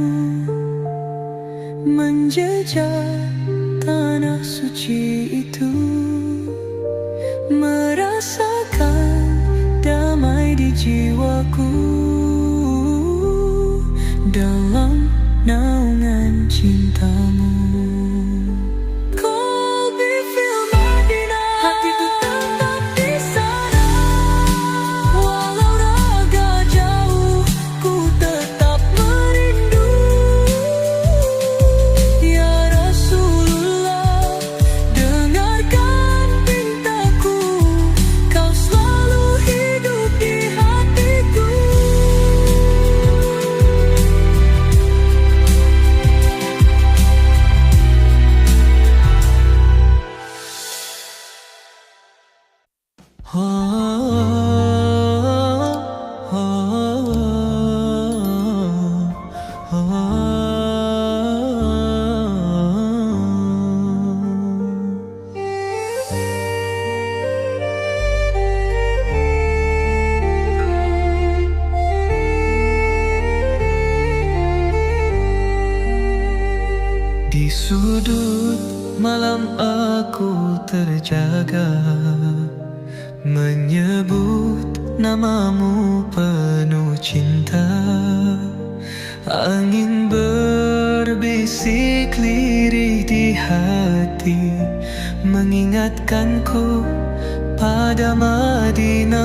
menjejak tanah suci itu, merasakan damai di jiwaku dalam naungan cintamu. Qalbi fil Madinah, hatiku tetap di sana, walau raga jauh ku tetap merindu. Ya Rasulullah, dengarkan pintaku, kau selalu hidup di hatiku. Di sudut malam aku terjaga, menyebut namamu penuh cinta. Angin berbisik lirih di hati, mengingatkanku pada Madinah,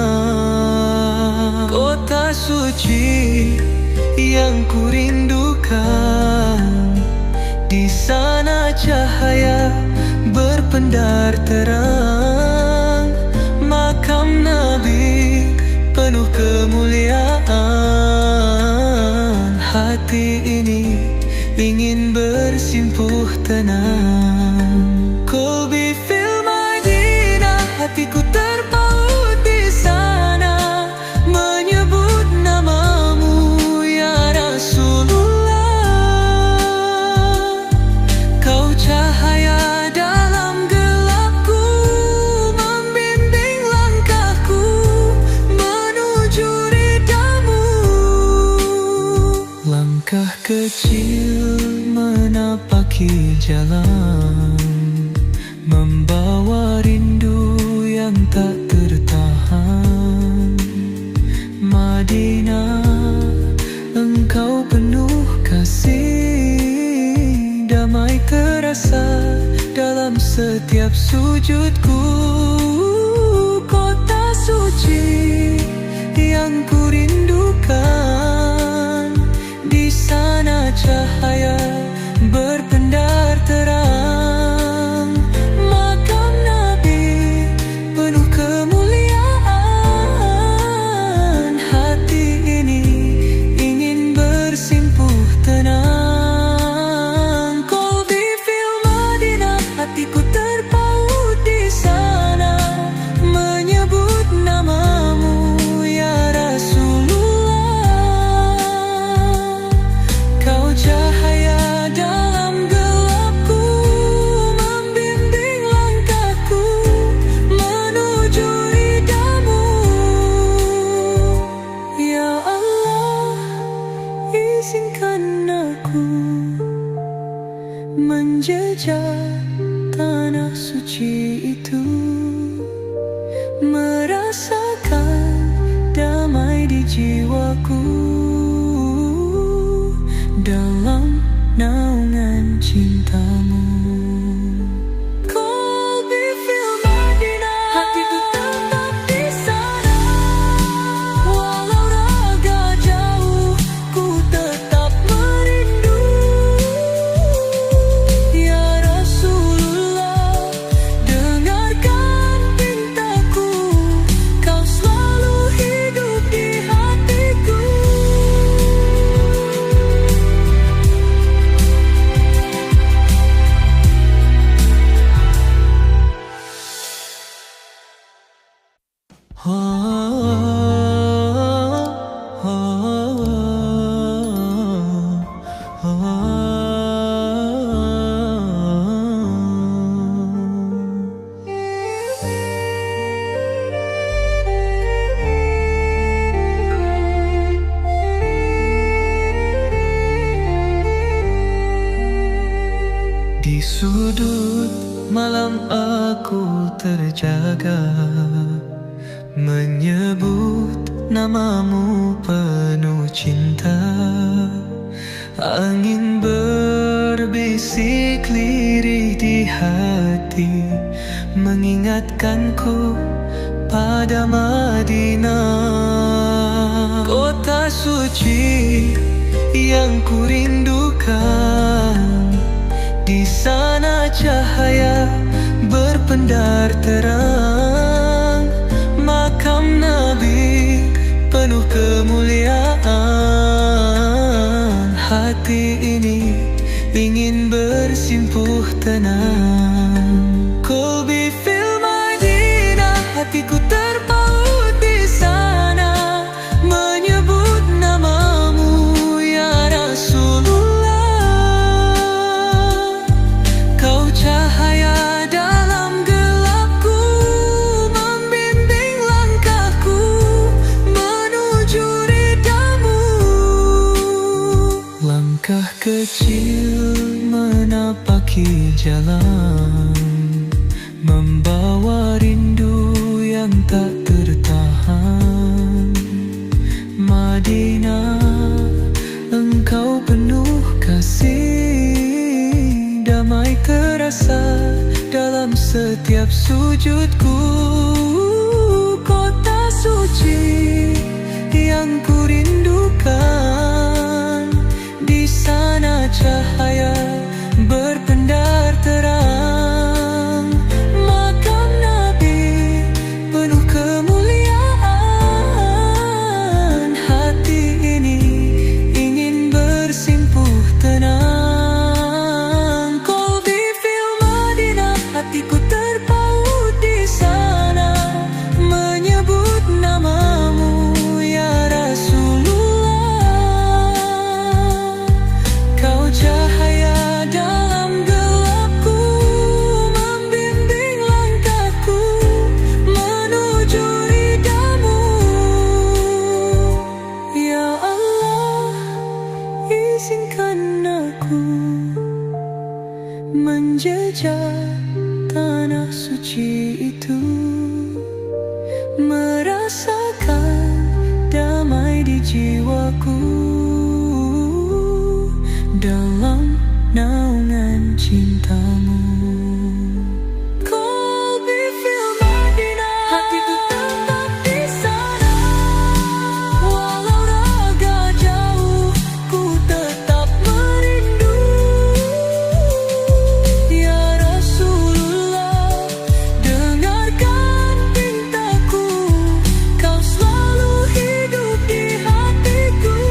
kota suci yang kurindukan. Di sana cahaya berpendar terang, makam Nabi penuh kemuliaan. Hati ini ingin bersimpuh tenang. Qalbi fil Madinah, hatiku terpaut di sana, menyebut namamu ya Rasulullah. Kau cahaya dalam gelapku, membimbing langkahku menuju ridhamu. Langkah kecil menapaki jalan, membawa rindu yang tak tertahan. Madinah, engkau penuh kasih, damai terasa dalam setiap sujudku. Kota suci yang ku rindukan, di sana cahaya berpendar terang. Makam Nabi penuh kemuliaan, hati ini ingin bersimpuh tenang. Qalbi fil Madinah, hatiku terpaut di sana, menyebut namamu ya Rasulullah. Kau cahaya dalam gelapku, membimbing langkahku menuju ridhamu. Ya Allah, izinkan aku menjejak tanah suci itu, merasakan damai di jiwaku dalam naungan cintamu. Qalbi fil Madinah, hatiku tetap di sana, walau raga jauh ku tetap merindu. Ya Rasulullah, dengarkan pintaku, kau selalu hidup di hatiku. Di sudut malam aku terjaga, menyebut namamu penuh cinta. Angin berbisik lirih di hati, mengingatkanku pada Madinah. Kota suci yang ku rindukan, di sana cahaya berpendar terang. Makam Nabi penuh kemuliaan, hati ini ingin bersimpuh tenang. Qalbi fil Madinah, hatiku terpaut di sana, menyebut namamu ya Rasulullah. Kau cahaya dalam gelapku, membimbing langkahku menuju ridhamu. Langkah kecil menapaki jalan, membawa rindu yang tak tertahan. Madinah, engkau penuh kasih, damai terasa dalam setiap sujudku. Kota suci yang ku rindukan, di sana cahaya berpendar terang. Makam Nabi penuh kemuliaan, hati ini ingin bersimpuh tenang. Qalbi fil Madinah, hatiku terpaut di sana, menyebut namamu ya Rasulullah. Kau cahaya dalam gelapku, membimbing langkahku menuju ridhamu. Ya Allah, izinkan aku menjejak tanah suci itu, merasakan damai di jiwaku dalam naungan cintamu. Kolbi fil Madinah, hatiku tetap di sana. Walau raga jauh, ku tetap merindu. Ya Rasulullah, dengarkan pintaku, kau selalu hidup di hatiku.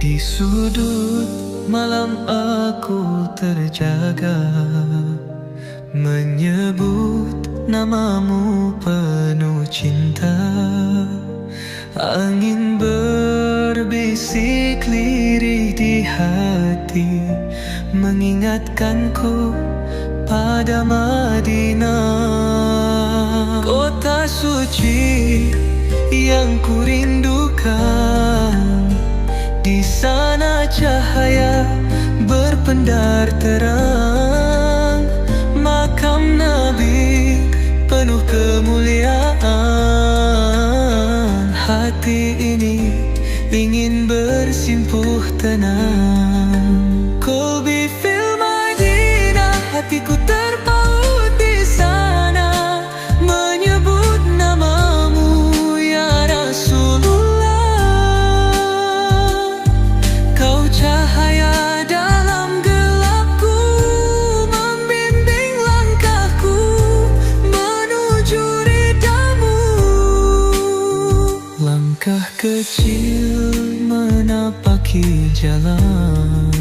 Di sudut malam aku terjaga, menyebut namamu penuh cinta. Angin berbisik lirih di hati, mengingatkanku pada Madinah, kota suci yang kurindukan. Di sana cahaya berpendar terang, makam Nabi penuh kemuliaan. Hati ini ingin bersimpuh tenang. Kolbi fil Madinah, hatiku terpaut di sana, menyebut namamu ya Rasulullah. Kau cahaya dalam gelapku, membimbing langkahku menuju ridhamu. Langkah kecil menapaki jalan,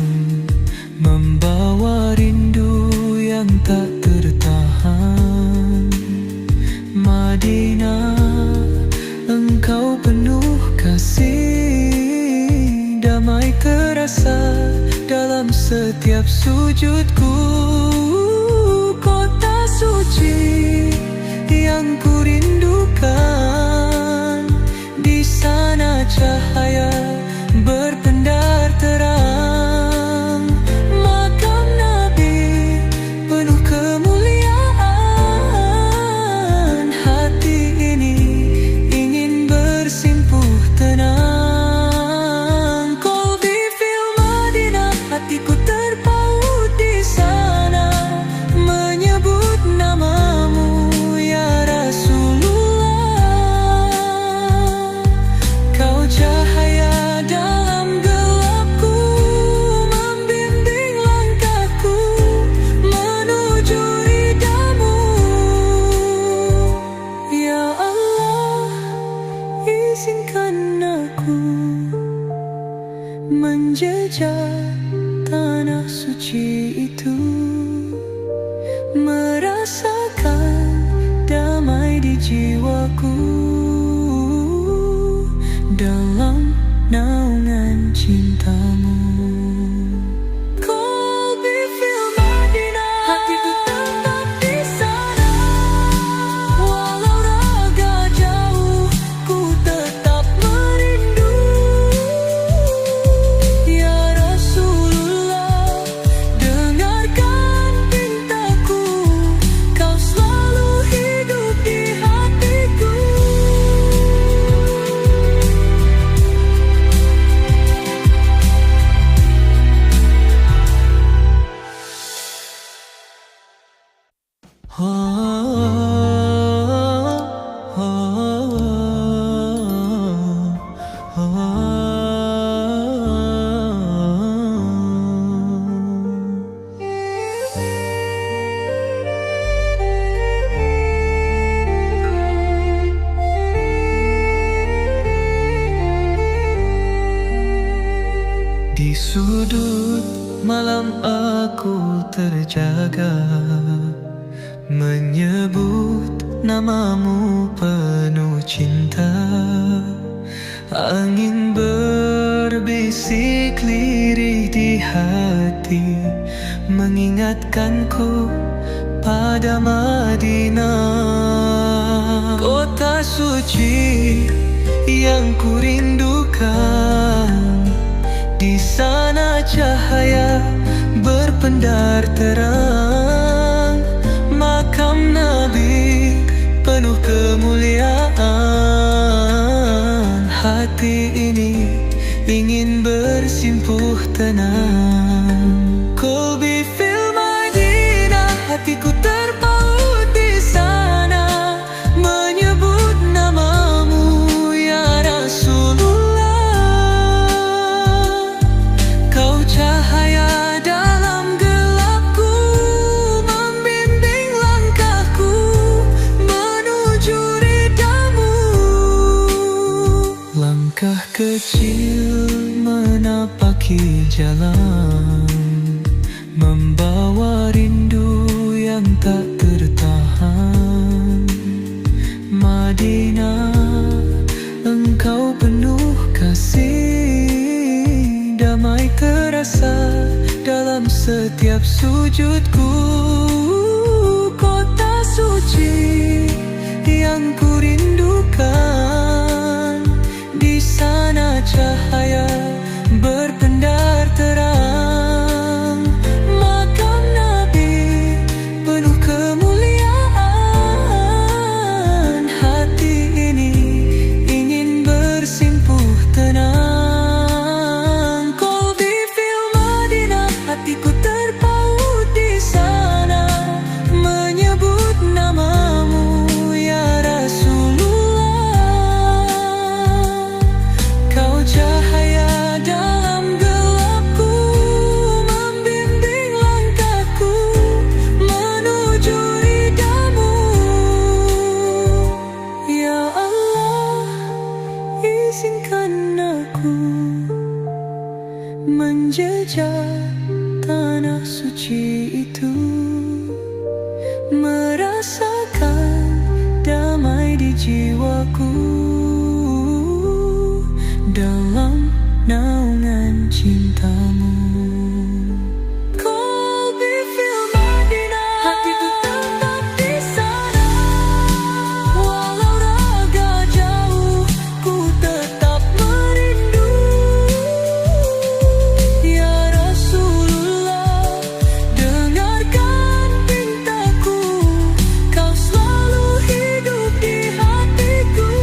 membawa rindu yang tak tertahan. Madinah, engkau penuh kasih, damai terasa dalam setiap sujudku. Kota suci yang kurindukan, di sana cahaya berpendar terang, makam Nabi penuh kemuliaan. Hati ini ingin bersimpuh tenang. Kolbi fil Madinah, hatiku terpaut di sana, menyebut namamu ya Rasulullah. Kau cahaya dalam gelapku, membimbing langkahku menuju ridhamu. Ya Allah, izinkan aku menjejak tanah suci itu, merasakan damai di jiwaku dalam naungan cintamu. Kolbi fil Madinah, hatiku tetap di sana. Walau raga jauh, ku tetap merindu. Ya Rasulullah, dengarkan pintaku, kau selalu hidup di hatiku. Di sudut malam aku terjaga, menyebut namamu penuh cinta. Angin berbisik lirih di hati, mengingatkanku pada Madinah, kota suci yang kurindukan. Di sana cahaya berpendar terang, makam Nabi penuh kemuliaan. Hati ini ingin bersimpuh tenang. Qalbi fil Madinah, hatiku terpaut di sana, menyebut namamu ya Rasulullah. Kau cahaya dalam gelapku, membimbing langkahku menuju ridhamu. Langkah kecil menapaki jalan, membawa rindu yang tak tertahan. Madinah, engkau penuh kasih, damai terasa dalam setiap sujudku. Kota suci yang kurindukan, di sana cahaya berpendar terang, makam Nabi penuh kemuliaan. Hati ini ingin bersimpuh tenang. Qalbi fil Madinah, hatiku terpaut di sana, menyebut namamu ya Rasulullah. Kau cahaya dalam gelapku, membimbing langkahku menuju ridhamu. Ya Allah, izinkan aku menjejak tanah suci itu, merasakan damai di jiwaku dalam naungan cintamu. Qalbi fil Madinah, hatiku tetap di sana, walau raga jauh ku tetap merindu. Ya Rasulullah, dengarkan pintaku, kau selalu hidup di hatiku.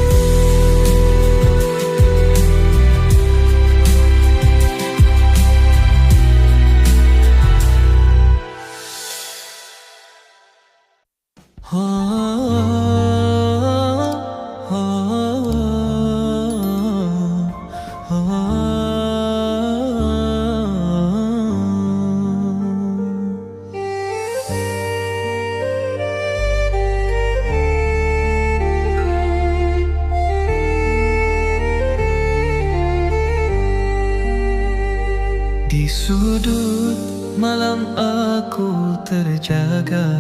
Di sudut malam aku terjaga,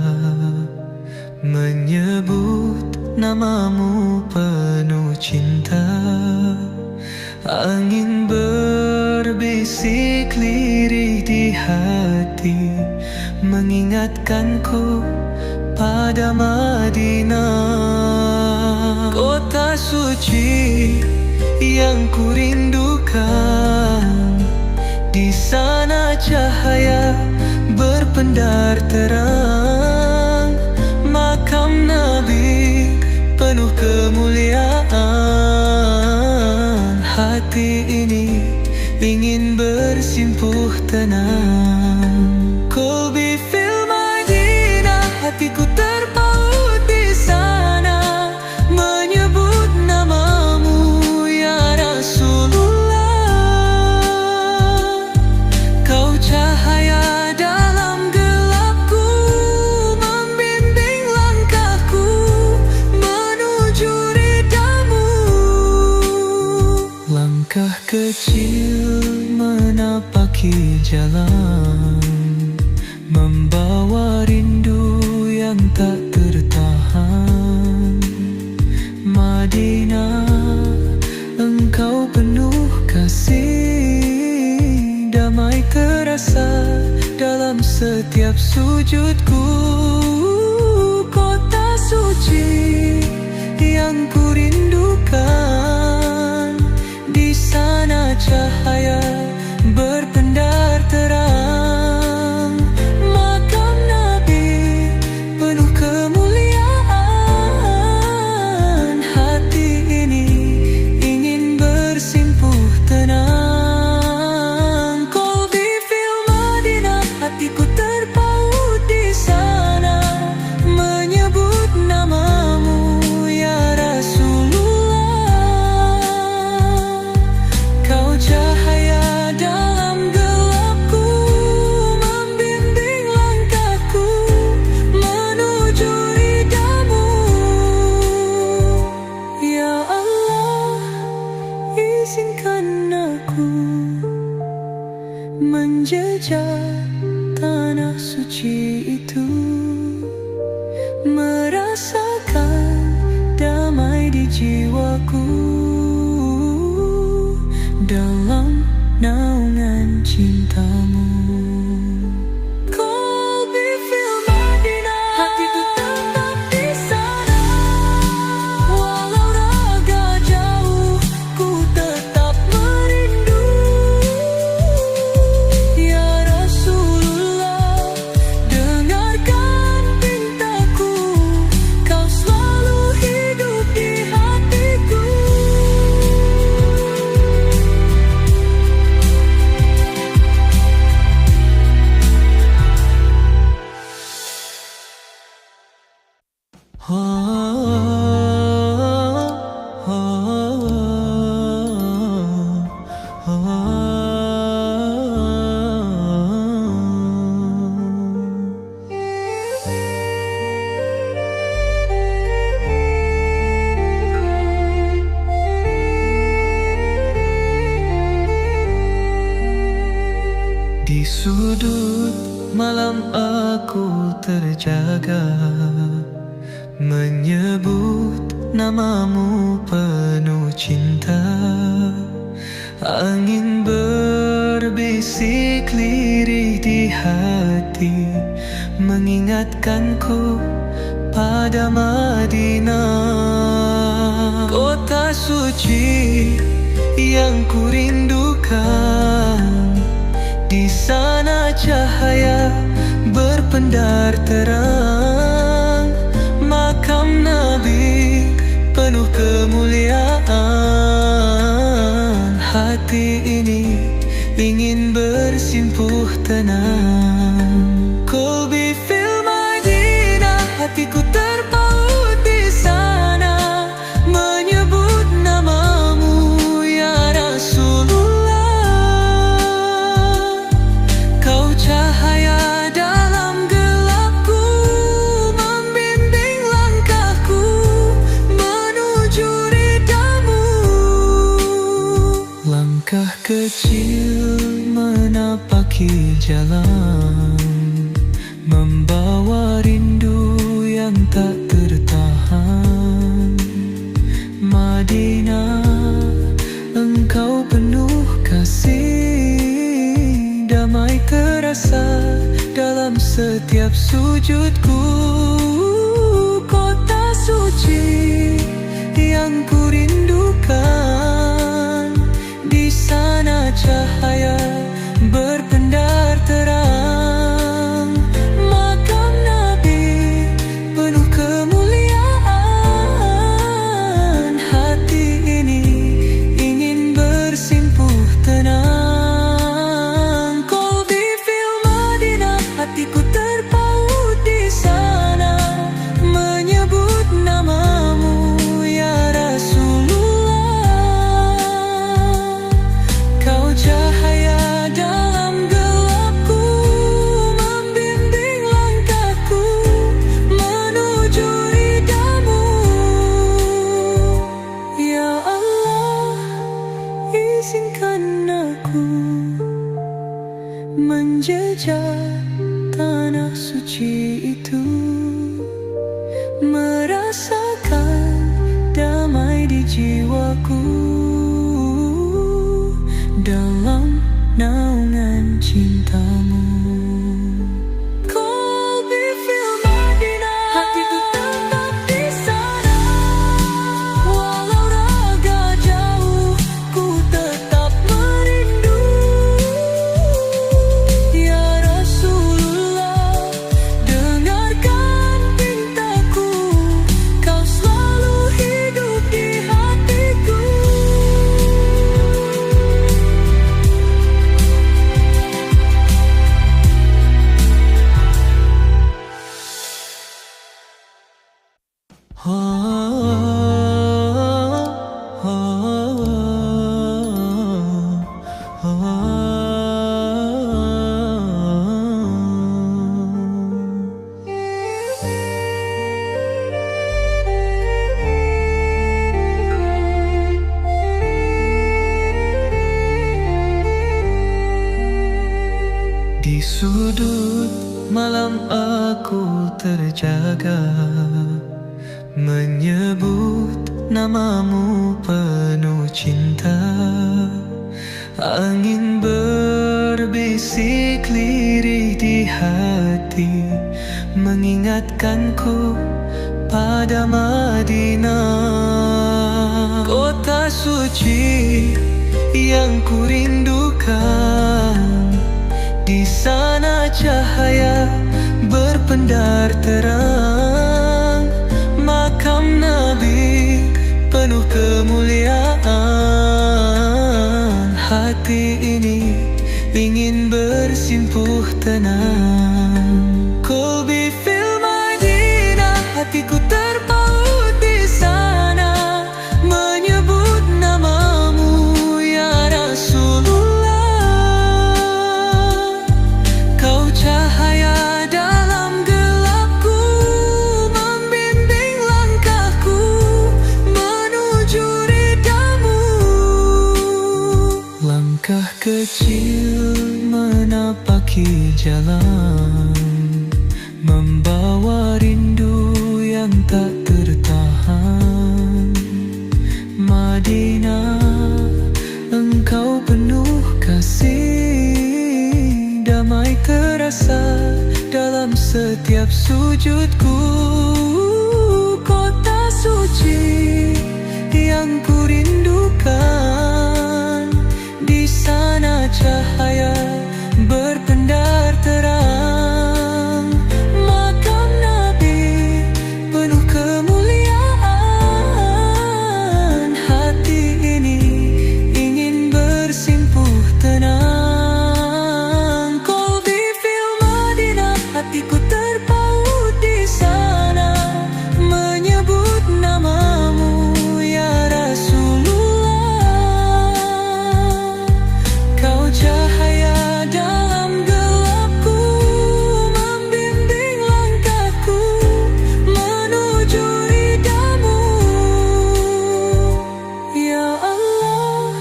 menyebut namamu penuh cinta. Angin berbisik lirih di hati, mengingatkanku pada Madinah, kota suci yang kurindukan. Di sana cahaya berpendar terang, makam Nabi penuh kemuliaan. Hati ini ingin bersimpuh tenang. Qalbi fil Madinah, hatiku terpaut di sana, menyebut namamu ya Rasulullah. Kau cahaya dalam gelapku, membimbing langkahku menuju ridhamu. Langkah kecil menapaki jalan, membawa rindu yang tak tertahan. jiwaku dalam naungan cintamu. Kolbi fil Madinah, hatiku tetap di sana. Walau raga jauh, ku tetap merindu. Ya Rasulullah, dengarkan pintaku, kau selalu hidup di hatiku. Di sudut malam aku terjaga, menyebut namamu penuh cinta. Angin berbisik lirih di hati, mengingatkanku pada Madinah, kota suci yang kurindukan. Di sana cahaya berpendar terang, makam Nabi penuh kemuliaan. Hati ini ingin bersimpuh tenang. Kolbi fil Madinah, hatiku terpaut di sana, menyebut namamu ya Rasulullah. Kau cahaya dalam gelapku, membimbing langkahku menuju ridhamu. Langkah kecil menapaki jalan, membawa rindu yang tak tertahan. Madinah, engkau penuh kasih, damai terasa dalam setiap sujudku. Kota suci yang kurindukan, di sana cahaya berpendar terang, makam Nabi penuh kemuliaan. Hati ini ingin bersimpuh tenang. Kolbi fil Madinah, hatiku terpaut di sana, menyebut namamu ya Rasulullah. Kau cahaya dalam gelapku, membimbing langkahku menuju ridhamu. Ya Allah, izinkan aku menjejak tanah suci itu, merasakan damai di jiwaku dalam naungan cintamu. Kolbi fil Madinah, hatiku tetap di sana. Walau raga jauh, ku tetap merindu. Ya Rasulullah, dengarkan pintaku, kau selalu hidup di hatiku. Di sudut malam aku terjaga, menyebut namamu penuh cinta. Angin berbisik lirih di hati, mengingatkanku pada Madinah, kota suci yang kurindukan. Di sana cahaya berpendar terang, makam Nabi penuh kemuliaan. Hati ini ingin bersimpuh tenang. Qalbi fil Madinah, hatiku terpaut di sana, menyebut namamu ya Rasulullah. Kau cahaya dalam gelapku, membimbing langkahku menuju ridhamu. Langkah kecil menapaki jalan, membawa rindu yang tak tertahan. Madinah, engkau penuh kasih, damai terasa dalam setiap sujudku. Kota suci yang kurindukan, di sana cahaya berpendar terang, makam Nabi penuh kemuliaan. Hati ini ingin bersimpuh tenang. Qalbi fil Madinah, hatiku terpaut di sana, menyebut namamu ya Rasulullah. Kau cahaya dalam gelapku, membimbing langkahku menuju ridhamu. Ya Allah,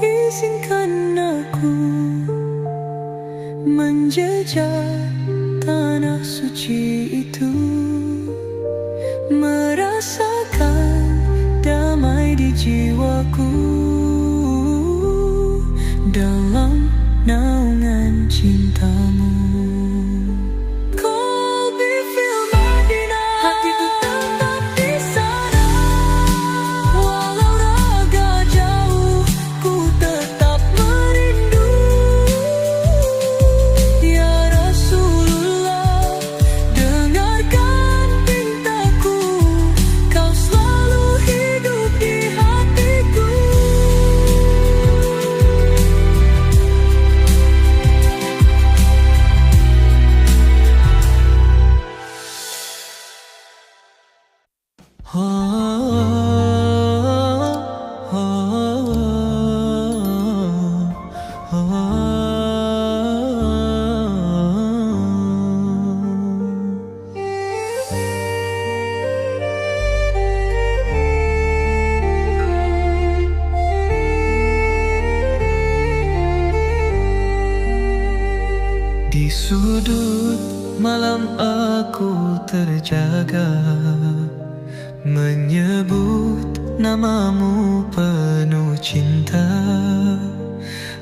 izinkan aku menjejak tanah suci itu, merasakan damai di jiwaku dalam naungan cintamu. Qalbi fil Madinah, hatiku tetap di sana, walau raga jauh ku tetap merindu. Ya Rasulullah, dengarkan pintaku, kau selalu hidup di hatiku. Di sudut malam aku terjaga, menyebut namamu penuh cinta.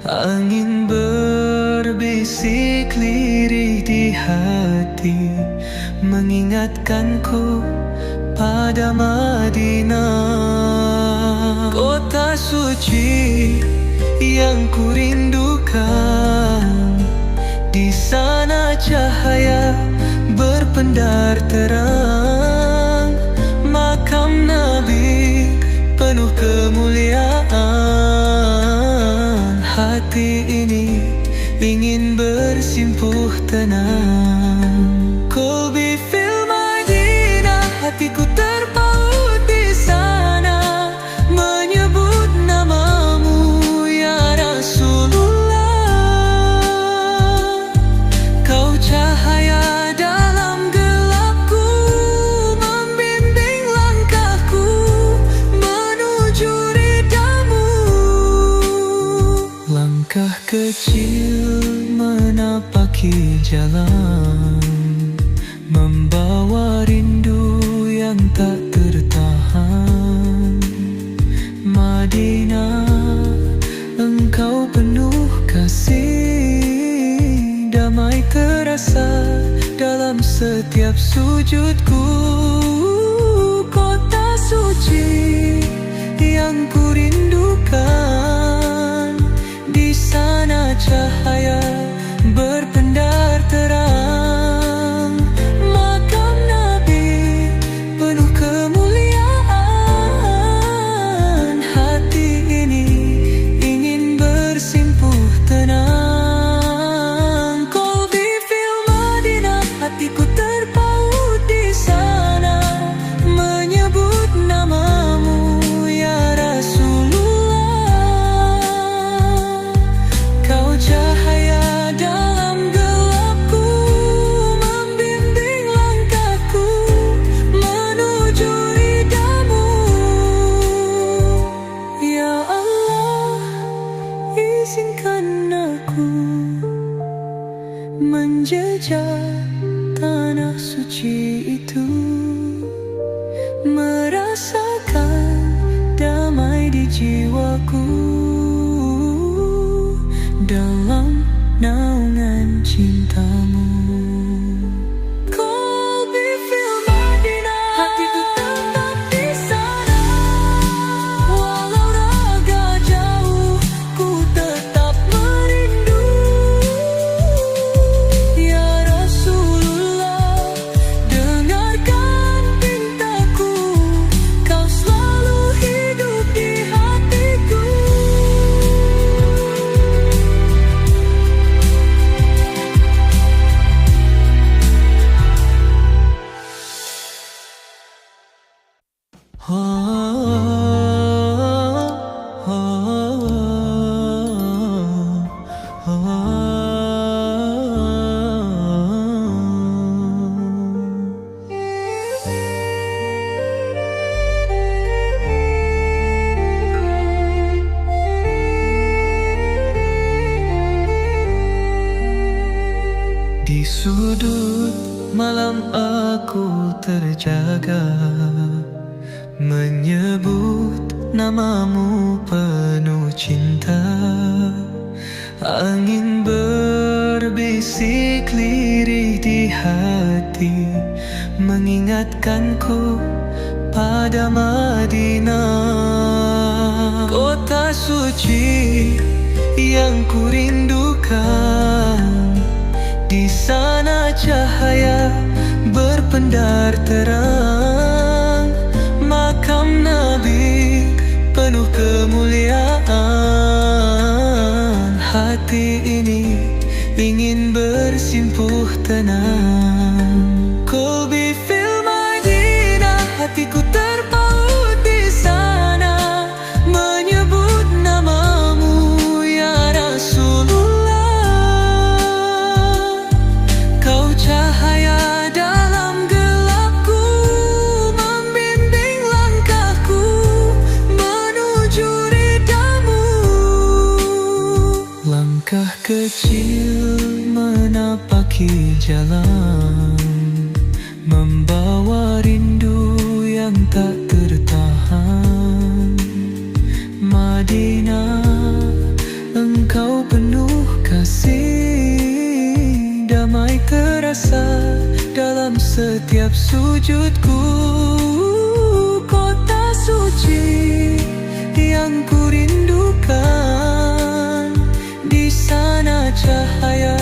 Angin berbisik lirih di hati, mengingatkanku pada Madinah, kota suci yang kurindukan. Di sana cahaya berpendar terang, makam Nabi penuh kemuliaan. Hati ini ingin bersimpuh tenang. Qalbi fil Madinah, hatiku terpaut di sana, menyebut namamu ya Rasulullah. Kau cahaya dalam gelapku, membimbing langkahku menuju ridhamu. Langkah kecil menapaki jalan, membawa rindu yang yang tak tertahan. Madinah, engkau penuh kasih, damai terasa dalam setiap sujudku. Kota suci yang ku rindukan, di sana cahaya berpendar terang. Makam Nabi penuh kemuliaan, hati ini ingin bersimpuh tenang. Qalbi fil Madinah, hatiku terpaut di sana, menyebut namamu ya Rasulullah. Kau cahaya dalam gelapku, membimbing langkahku menuju ridhamu. Ya Allah, izinkan aku menjejak tanah suci itu, merasakan damai di jiwaku dalam naungan cintamu. Qalbi fil Madinah, hatiku tetap di sana, walau raga jauh ku tetap merindu. Ya Rasulullah, dengarkan pintaku, kau selalu hidup di hatiku. Di sudut malam aku terjaga, menyebut namamu penuh cinta. Angin berbisik lirih di hati, mengingatkanku pada Madinah. Kota suci yang ku rindukan, di sana cahaya berpendar terang. Makam Nabi penuh kemuliaan, hati ini ingin bersimpuh tenang. Qalbi fil Madinah, hatiku terpaut di sana, menyebut namamu ya Rasulullah. Kau cahaya dalam gelapku, membimbing langkahku menuju ridhamu. Langkah kecil menapaki jalan, membawa rindu yang tak tertahan. Madinah, engkau penuh kasih, damai terasa dalam setiap sujudku. Kota suci yang ku rindukan, di sana cahaya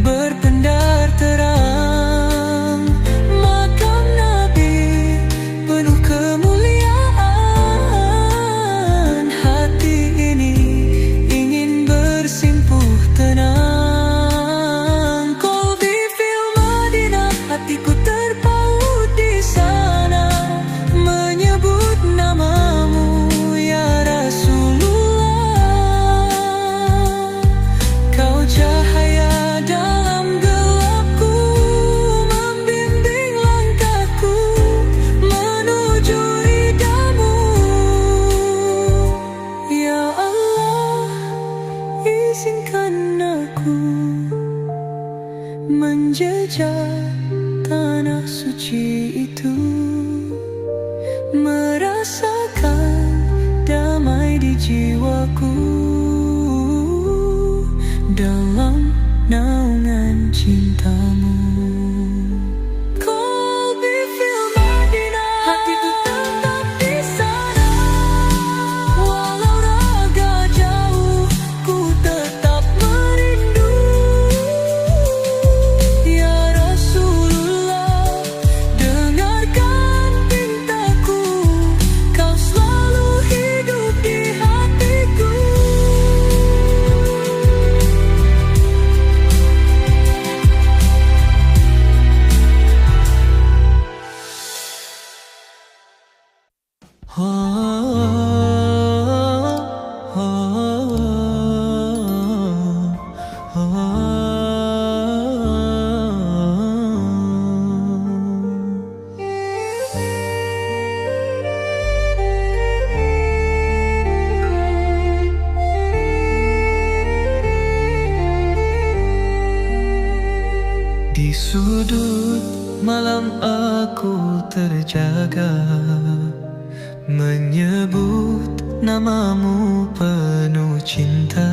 berpendar terang. Makam Nabi penuh kemuliaan, hati ini ingin bersimpuh tenang. Qalbi fil Madinah, hatiku terpaut di sana, menyebut namamu ya Rasulullah. Kau cahaya dalam gelapku, membimbing langkahku menuju ridhamu. Ya Allah, izinkan aku menjejak tanah suci itu, Di sudut malam aku terjaga, menyebut namamu penuh cinta.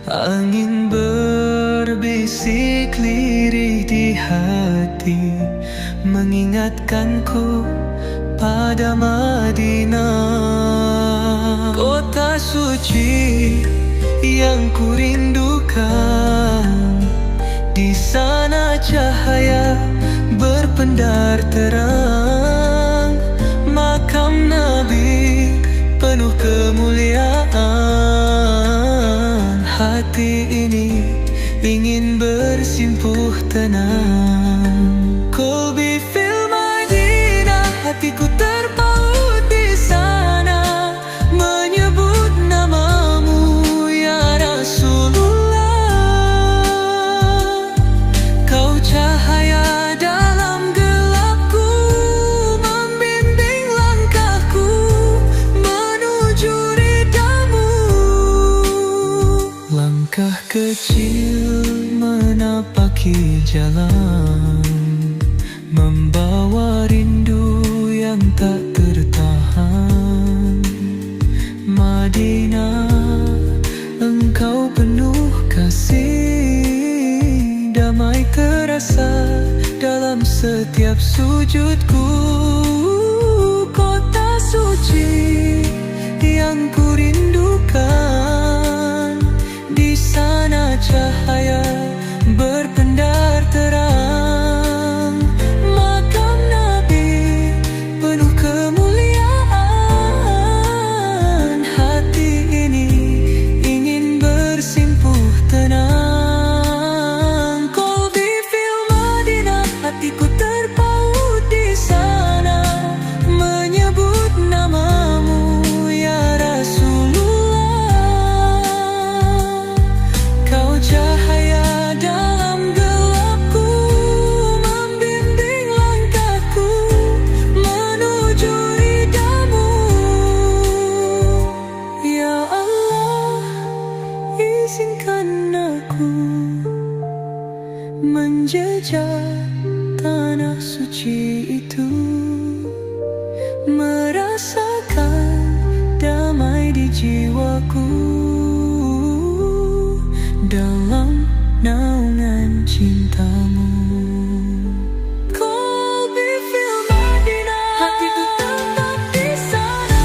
Angin berbisik lirih di hati, mengingatkanku pada Madinah, kota suci yang kurindukan. Di sana cahaya berpendar terang, makam Nabi penuh kemuliaan. Hati ini ingin bersimpuh tenang. Qalbi fil Madinah, hatiku terpaut di sana, menyebut namamu ya Rasulullah. Kau cahaya dalam gelapku, membimbing langkahku menuju ridhamu. Langkah kecil menapaki jalan, membawa rindu yang tak tertahan. Madinah, engkau penuh kasih, damai terasa dalam setiap sujudku. Kota suci yang kurindukan, di sana cahaya berpendar terang, makam Nabi penuh kemuliaan. Hati ini ingin bersimpuh tenang. Qalbi fil Madinah, hatiku terpaut di sana, menyebut namamu ya Rasulullah. Kau cahaya dalam gelapku, membimbing langkahku menuju ridhamu. Ya Allah, izinkan aku menjejak tanah suci itu, merasakan damai di jiwaku dalam naungan cintamu. Qalbi fil Madinah, hatiku tetap di sana,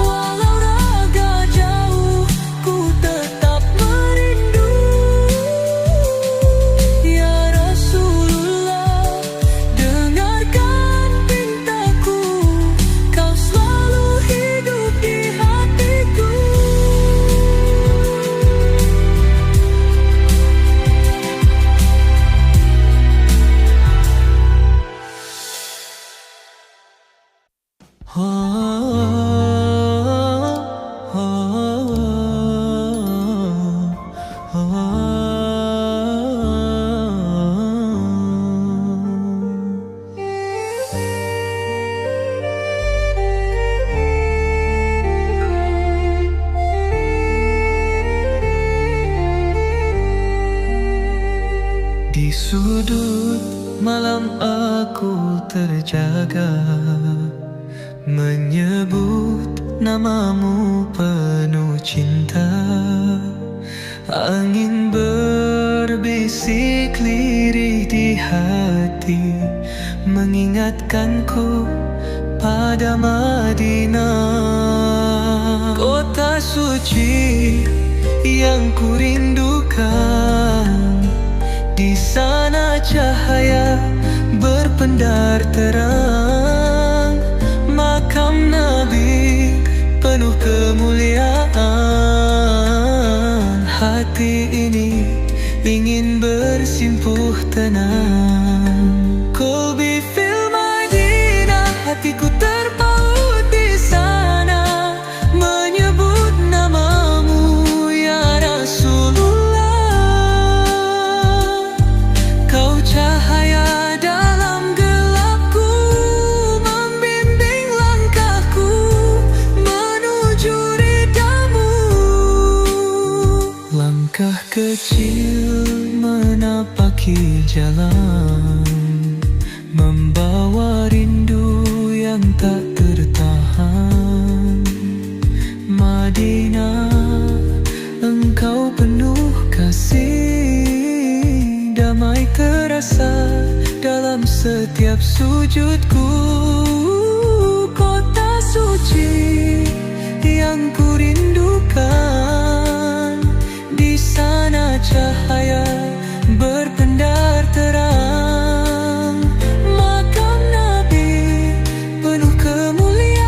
walau raga jauh ku tetap merindu. Ya Rasulullah, dengarkan pintaku, kau selalu hidup di hatiku. Di sudut malam aku terjaga, menyebut namamu penuh cinta. Angin berbisik lirih di hati, mengingatkanku pada Madinah, kota suci yang kurindukan. Di sana cahaya berpendar terang, makam Nabi penuh kemuliaan. Hati ini ingin bersimpuh tenang. Qalbi fil Madinah, hatiku terpaut setiap sujudku. Kota suci yang kurindukan, di sana cahaya berpendar terang. Makam Nabi penuh kemuliaan,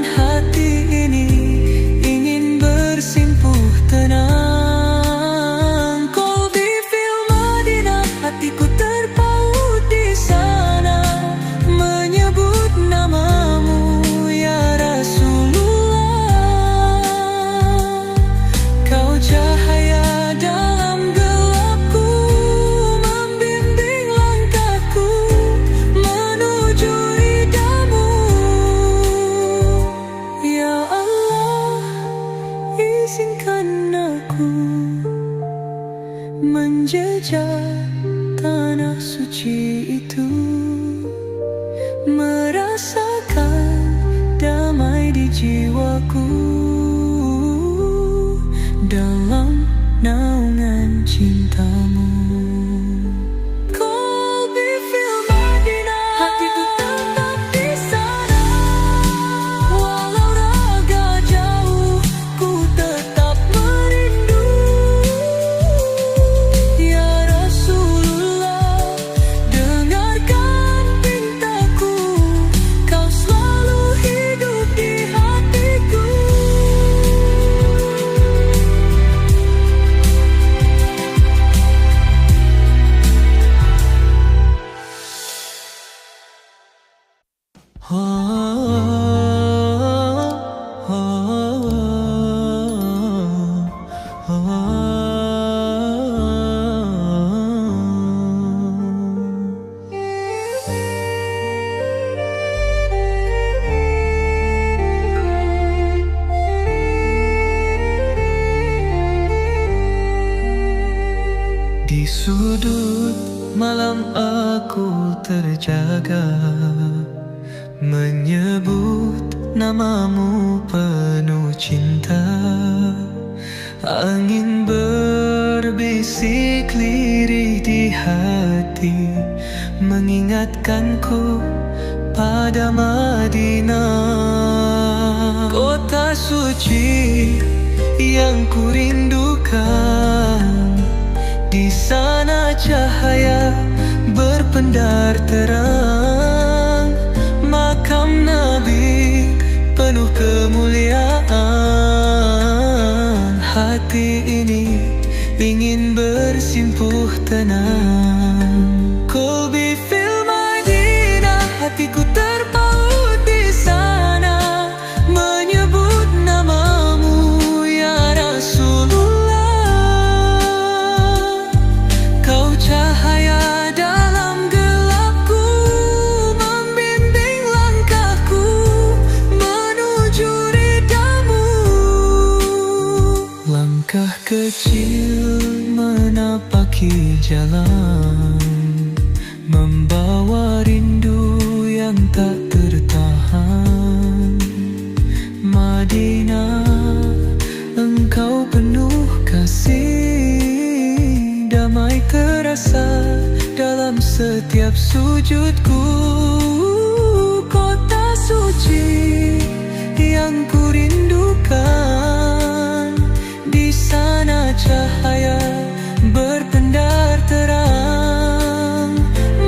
hati ini ingin bersimpuh tenang. Qalbi fil Madinah, hatiku terpaut di sana, menyebut namamu ya Rasulullah. Kau cahaya dalam gelapku, membimbing langkahku menuju ridhamu. Ya Allah, izinkan aku menjejak tanah suci itu, merasakan damai di jiwaku dalam naungan cintamu. Qalbi fil Madinah, hatiku tetap di sana, walau raga jauh ku tetap merindu. Ya Rasulullah, dengarkan pintaku, kau selalu hidup di hatiku. Di sudut malam aku terjaga, menyebut namamu penuh cinta. Angin berbisik lirih di hati, mengingatkanku pada Madinah. Kota suci yang kurindukan, di sana cahaya berpendar terang. Makam Nabi penuh kemuliaan, hati ini ingin bersimpuh tenang. Qalbi fil Madinah, hatiku terpaut di sana, menyebut namamu ya Rasulullah. Kau cahaya dalam gelapku, membimbing langkahku menuju ridhamu. Langkah kecil menapaki jalan, membawa rindu yang tak tertahan. Madinah, engkau penuh kasih, damai terasa dalam setiap sujudku. Kota suci yang kurindukan, di sana cahaya berpendar terang.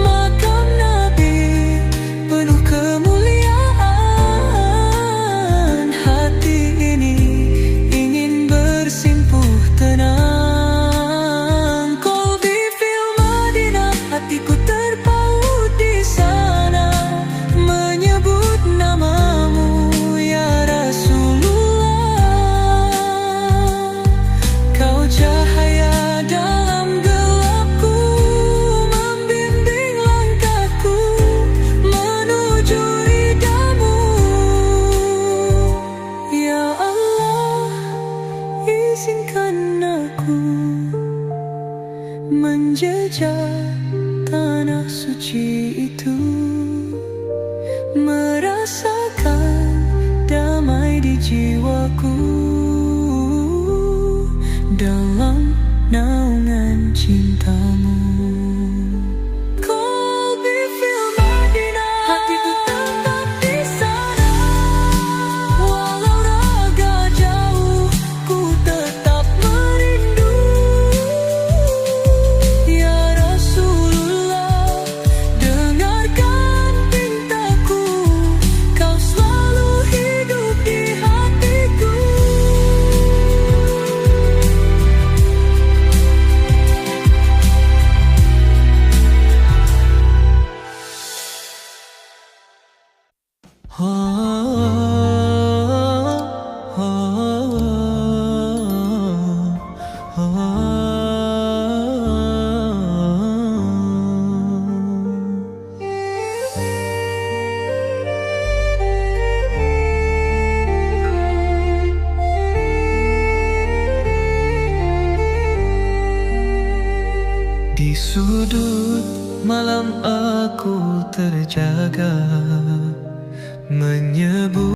Makam Nabi penuh kemuliaan, hati ini ingin bersimpuh tenang. Qalbi fil Madinah, hatiku terpaut di sana, menyebut namamu ya Rasulullah. Kau cahaya dalam gelapku, membimbing langkahku menuju ridhamu. Ya Allah, izinkan aku menjejak tanah suci itu, merasakan damai di jiwaku dalam naungan cintamu. Di sudut malam aku terjaga,